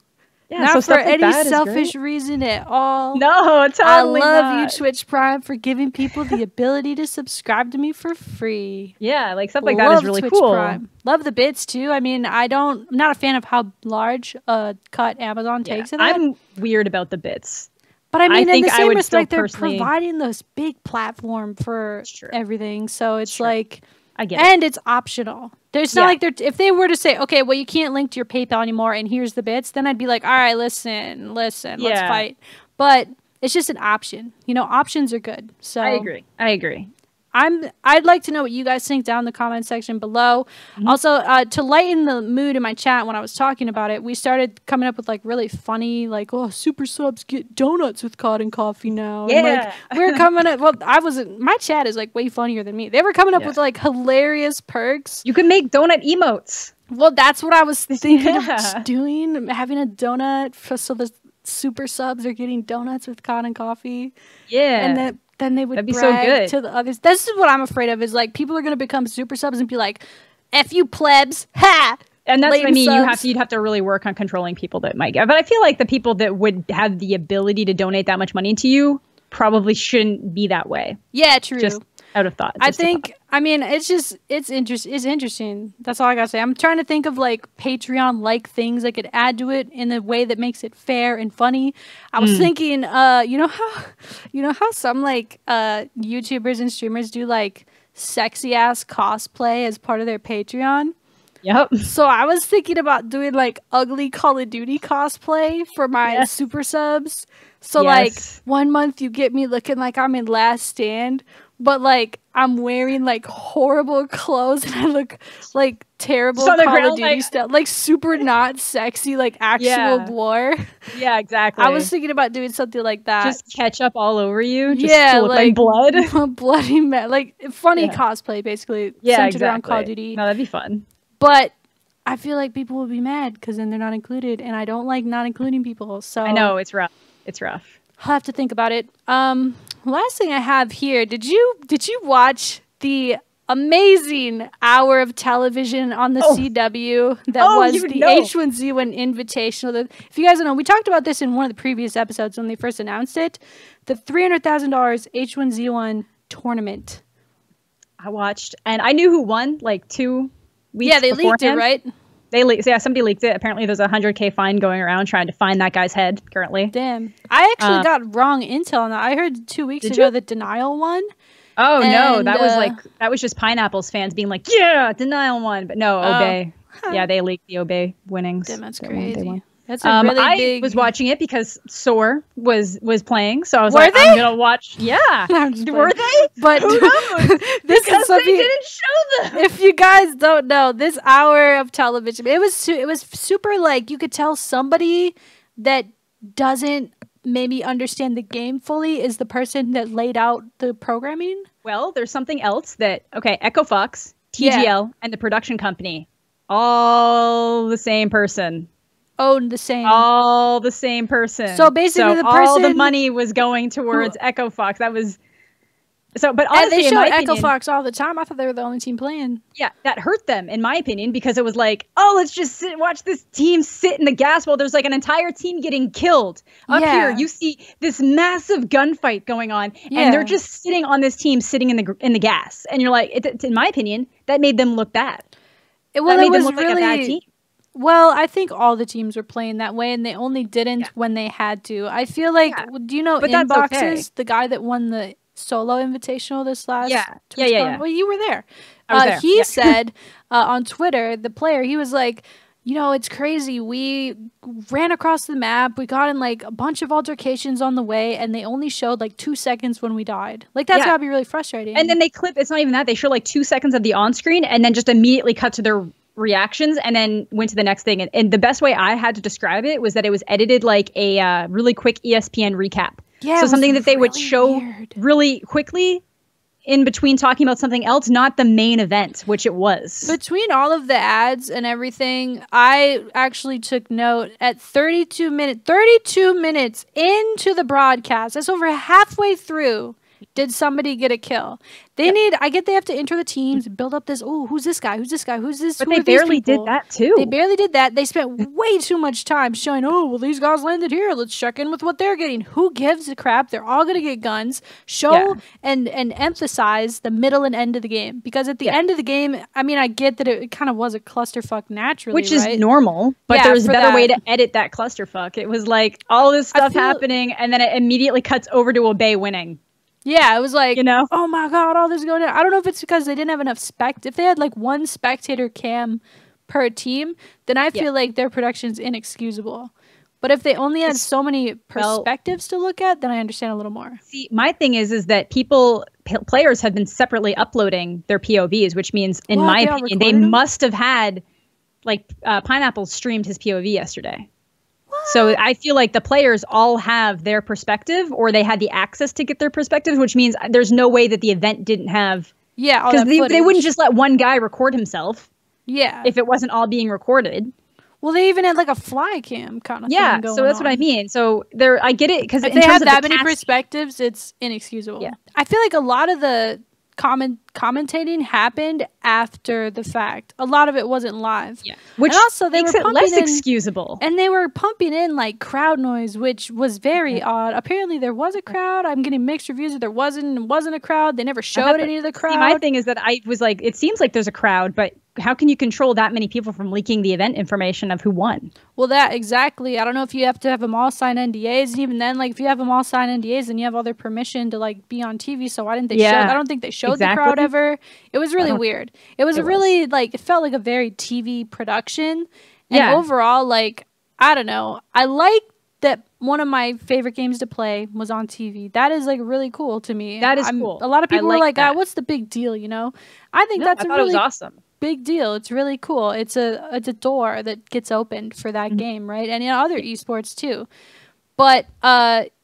Yeah, not so for like any selfish reason at all. No, totally I love not. you, Twitch Prime, for giving people the ability to subscribe to me for free. Yeah, like stuff like that is really Twitch cool. Prime. Love the bits too. I mean, I'm not a fan of how large a cut Amazon takes of that. I'm weird about the bits. But I mean, in the same respect, they're personally... providing this big platform for everything. So it's like, I get it. And it's optional. There's not like if they were to say, okay, well, you can't link to your PayPal anymore, and here's the bits, then I'd be like, all right, listen, let's fight. But it's just an option. You know, options are good. So I agree. I'd like to know what you guys think down in the comment section below. Also, to lighten the mood in my chat when I was talking about it, we started coming up with like really funny, like, oh, super subs get donuts with CoD and coffee now. Yeah. And, like, we're coming up. Well, my chat is like way funnier than me. They were coming up with like hilarious perks. You can make donut emotes. Well, that's what I was thinking of doing, having a donut so the super subs are getting donuts with CoD and coffee. Yeah. And then they would That'd be brag so good to the others. This is what I'm afraid of, is like people are going to become super subs and be like, F you plebs, ha! And that's what I mean. Subs. You'd have to really work on controlling people that might get. But I feel like the people that would have the ability to donate that much money to you probably shouldn't be that way. Yeah, true. Just out of thought. I mean, it's interesting. That's all I gotta say. I'm trying to think of like Patreon-like things I could add to it in a way that makes it fair and funny. I was thinking, you know how some like YouTubers and streamers do like sexy ass cosplay as part of their Patreon. Yep. So I was thinking about doing like ugly Call of Duty cosplay for my super subs. So like 1 month you get me looking like I'm in Last Stand, but like I'm wearing like horrible clothes and I look like terrible Call of Duty stuff, like super not sexy, like actual war. Yeah, exactly. I was thinking about doing something like that. Just ketchup all over you. Just to look like blood. Bloody mess. Like funny cosplay, basically centered around Call of Duty. No, that'd be fun. But I feel like people will be mad because then they're not included, and I don't like not including people. So I know it's rough. It's rough. I'll have to think about it. Last thing I have here, did you watch the amazing hour of television on the CW that was the H1Z1 Invitational? If you guys don't know, we talked about this in one of the previous episodes when they first announced it. The $300,000 H1Z1 tournament. I watched, and I knew who won like 2 weeks. Yeah, they leaked it, right? They leaked. Yeah, somebody leaked it. Apparently, there's a $100K fine going around trying to find that guy's head currently. Damn, I actually got wrong intel on that. I heard 2 weeks ago that Denial won. Oh no, that was just Pineapple's fans being like, yeah, Denial won, but no, Obey. Yeah, they leaked the Obey winnings. Damn, that's crazy. That's a really big... I was watching it because Soar was playing, so I was like, I'm gonna watch. Yeah, were they? But who knows? This because is something they didn't show them. If you guys don't know, this hour of television, it was super, like, you could tell somebody that doesn't maybe understand the game fully is the person that laid out the programming. Well, there's something else that Echo Fox, TGL, and the production company, all the same person. Owned the same. All the same person. So basically, the person, all the money was going towards Echo Fox. That was but honestly, they in show my Echo opinion, Fox all the time. I thought they were the only team playing. Yeah, that hurt them, in my opinion, because it was like, oh, let's just watch this team sit in the gas while there's like an entire team getting killed. Up here, you see this massive gunfight going on, and they're just sitting on this team, sitting in the gas, and you're like, in my opinion, that made them look bad. That made them look like a bad team. Well, I think all the teams were playing that way, and they only didn't when they had to. I feel like, do you know Inboxes, the guy that won the solo invitational this last yeah. Well, you were there. I was there. He said on Twitter, the player, he was like, you know, it's crazy. We ran across the map. We got in like a bunch of altercations on the way, and they only showed like 2 seconds when we died. Like, that's gotta be really frustrating. And then they clip, it's not even that. They show like 2 seconds of the on-screen and then just immediately cut to their reactions and then went to the next thing. And the best way I had to describe it was that it was edited like a really quick ESPN recap. Yeah, so something that they would show really quickly in between talking about something else, not the main event, which it was. Between all of the ads and everything, I actually took note at 32 minutes into the broadcast. That's over halfway through. Did somebody get a kill? I get they have to enter the teams, build up this, oh, who's this guy? Who's this guy? Who's this? But they barely did that too. They barely did that. They spent way too much time showing, oh, well, these guys landed here. Let's check in with what they're getting. Who gives a crap? They're all going to get guns. Show and emphasize the middle and end of the game. Because at the end of the game, I mean, I get that it kind of was a clusterfuck naturally, which is normal, but there's a better way to edit that clusterfuck. It was like all this stuff happening, and then it immediately cuts over to a Bay winning. Yeah, it was like, oh my God, all this going on. I don't know if it's because they didn't have enough if they had like one spectator cam per team, then I feel like their production's inexcusable. But if they only had so many perspectives to look at, then I understand a little more. See, my thing is that players have been separately uploading their POVs, which means, in my opinion, they must have had, like, Pineapple streamed his POV yesterday. So I feel like the players all have their perspective, or they had the access to get their perspectives, which means there's no way that the event didn't have. Yeah, because they wouldn't just let one guy record himself. Yeah, if it wasn't all being recorded. Well, they even had like a fly cam kind of thing going on. So that's what I mean. So I get it, because if they have that many perspectives, it's inexcusable. Yeah, I feel like a lot of the commentating happened after the fact. A lot of it wasn't live. Yeah. Which and also they makes were it less excusable. And they were pumping in like crowd noise, which was very odd. Apparently there was a crowd. I'm getting mixed reviews that there wasn't a crowd. They never showed any of the crowd. My thing is that I was like, it seems like there's a crowd, but how can you control that many people from leaking the event information of who won? Well, that exactly. I don't know if you have to have them all sign NDAs, and even then, like if you have them all sign NDAs, then you have all their permission to like be on TV. So why didn't they show? I don't think they showed the crowd ever. It was really weird. It was really like, it felt like a very TV production. And overall, like, I don't know. I like that one of my favorite games to play was on TV. That is like really cool to me. That is cool. A lot of people were like, what's the big deal, you know? I think that's a really it was awesome. Big deal. It's really cool. It's a door that gets opened for that game, right? And other esports too. But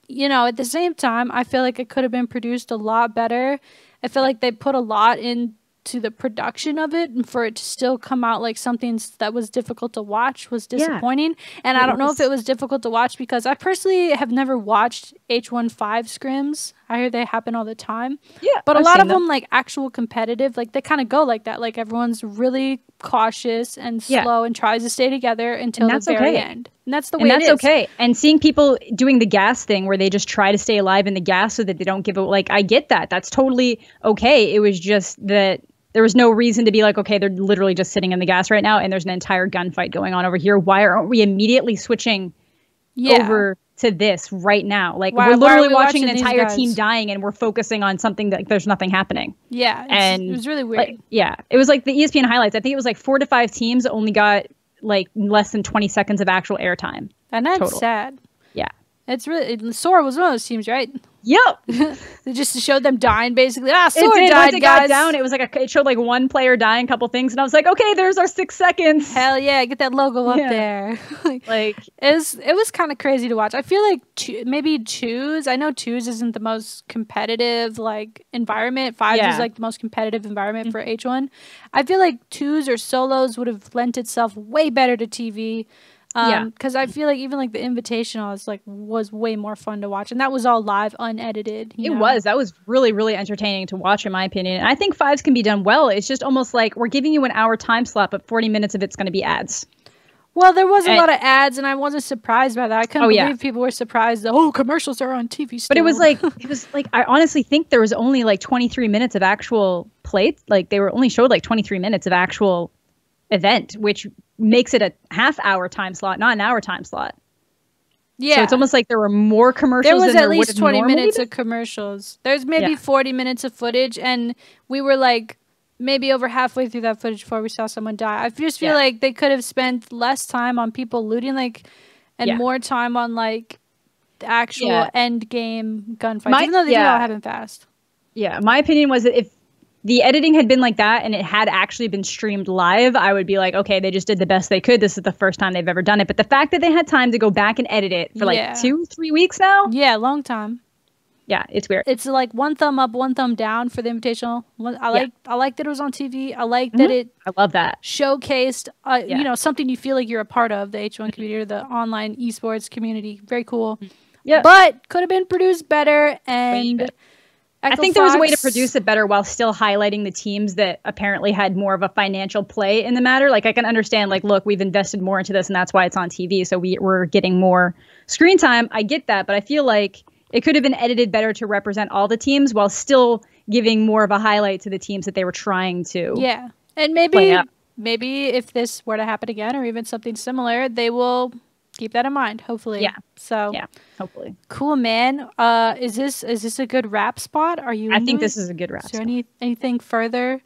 you know, at the same time, I feel like it could have been produced a lot better. I feel like they put a lot into the production of it, and for it to still come out like something that was difficult to watch was disappointing. And I don't know if it was difficult to watch because I personally have never watched H1Z1 scrims. I hear they happen all the time. Yeah, but a lot of them, like actual competitive, like they kind of go like that. Like everyone's really cautious and slow and tries to stay together until the very end. And that's the way it is. And that's okay. And seeing people doing the gas thing where they just try to stay alive in the gas so that they don't give it, like, I get that. That's totally okay. It was just that there was no reason to be like, okay, they're literally just sitting in the gas right now and there's an entire gunfight going on over here. Why aren't we immediately switching over to this right now? Like, we're literally watching an entire team dying and we're focusing on something that there's nothing happening. Yeah. And it was really weird. Like, it was like the ESPN highlights. I think it was like 4 to 5 teams only got like less than 20 seconds of actual airtime. And that's sad. Yeah. It's really, Sora was one of those teams, right? Yep. They just showed them dying, basically. Sora died, it guys. Got down, it was like it showed like one player dying, a couple things, and I was like, okay, there's our 6 seconds. Hell yeah, get that logo up there. Like it was kind of crazy to watch. I feel like maybe twos. I know twos isn't the most competitive like environment. Fives is like the most competitive environment for H1. I feel like twos or solos would have lent itself way better to TV. Because I feel like even like the Invitational was way more fun to watch, and that was all live, unedited. It was. That was really, really entertaining to watch, in my opinion. And I think fives can be done well. It's just almost like we're giving you an hour time slot, but 40 minutes of it's going to be ads. Well, there was a lot of ads, and I wasn't surprised by that. I couldn't believe people were surprised that commercials are on TV still. But it was like I honestly think there was only like 23 minutes of actual play. Like they were only showed like 23 minutes of actual event, which makes it a half-hour time slot, not an hour time slot. Yeah. So it's almost like there were more commercials. There was at least 20 minutes of commercials. There's maybe 40 minutes of footage, and we were like maybe over halfway through that footage before we saw someone die. I just feel like they could have spent less time on people looting, and more time on like the actual end game gunfights, even though they did all happen fast. Yeah, my opinion was that if the editing had been like that and it had actually been streamed live, I would be like, okay, they just did the best they could. This is the first time they've ever done it. But the fact that they had time to go back and edit it for like 2-3 weeks now. Yeah, long time. Yeah, it's weird. It's like one thumb up, one thumb down for the Invitational. I like that it was on TV. I like that it. I love that. Showcased, you know, something you feel like you're a part of, the H1 community or the online esports community. Very cool. Yeah, but could have been produced better. And I think there was a way to produce it better while still highlighting the teams that apparently had more of a financial play in the matter. Like, I can understand, like, look, we've invested more into this and that's why it's on TV. So we're getting more screen time. I get that. But I feel like it could have been edited better to represent all the teams while still giving more of a highlight to the teams that they were trying to. Yeah. And maybe if this were to happen again or even something similar, they will keep that in mind, hopefully. Yeah. So yeah, hopefully. Cool, man. Is this a good wrap spot? Are you I think this is a good wrap spot. Is there anything further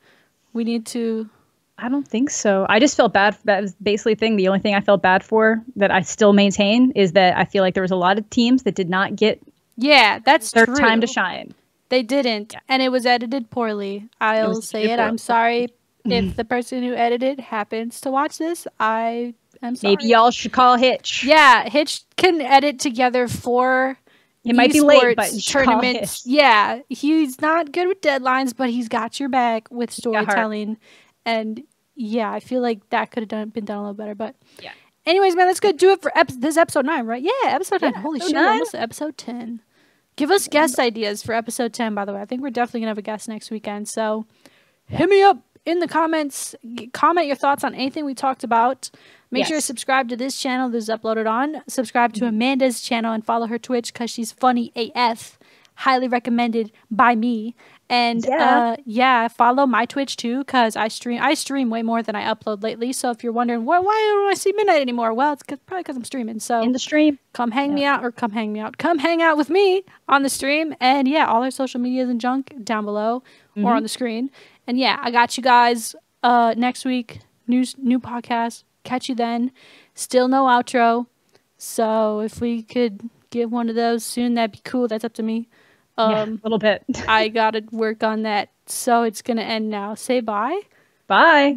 we need to? I don't think so. I just felt bad. That was basically the only thing I felt bad for that I still maintain is that I feel like there was a lot of teams that did not get that's their true. time to shine. They didn't. And it was edited poorly. I'll say it. I'm sorry if the person who edited happens to watch this. I'm sorry. Maybe y'all should call Hitch. Yeah, Hitch can edit together 4 it might be late, but tournaments. Yeah, he's not good with deadlines, but he's got your back with storytelling. And yeah, I feel like that could have been done a little better. But yeah. Anyways, man, that's good. Do it for this episode 9, right? Yeah, episode 9. Holy shit, 9? We're almost at episode 10. Give us guest ideas for episode 10, by the way. I think we're definitely going to have a guest next weekend. So hit me up in the comments. Comment your thoughts on anything we talked about. Make sure to subscribe to this channel this is uploaded on. Subscribe to Amanda's channel and follow her Twitch because she's funny AF. Highly recommended by me. And follow my Twitch too because I stream way more than I upload lately. So if you're wondering why don't I see MiDNiTE anymore, well, it's probably because I'm streaming. So in the stream, come hang out with me on the stream. And yeah, all our social medias and junk down below or on the screen. And yeah, I got you guys next week. New podcast. Catch you then. Still no outro. So if we could get one of those soon, that'd be cool. That's up to me. A little bit. I gotta work on that. So it's gonna end now. Say bye. Bye. Bye.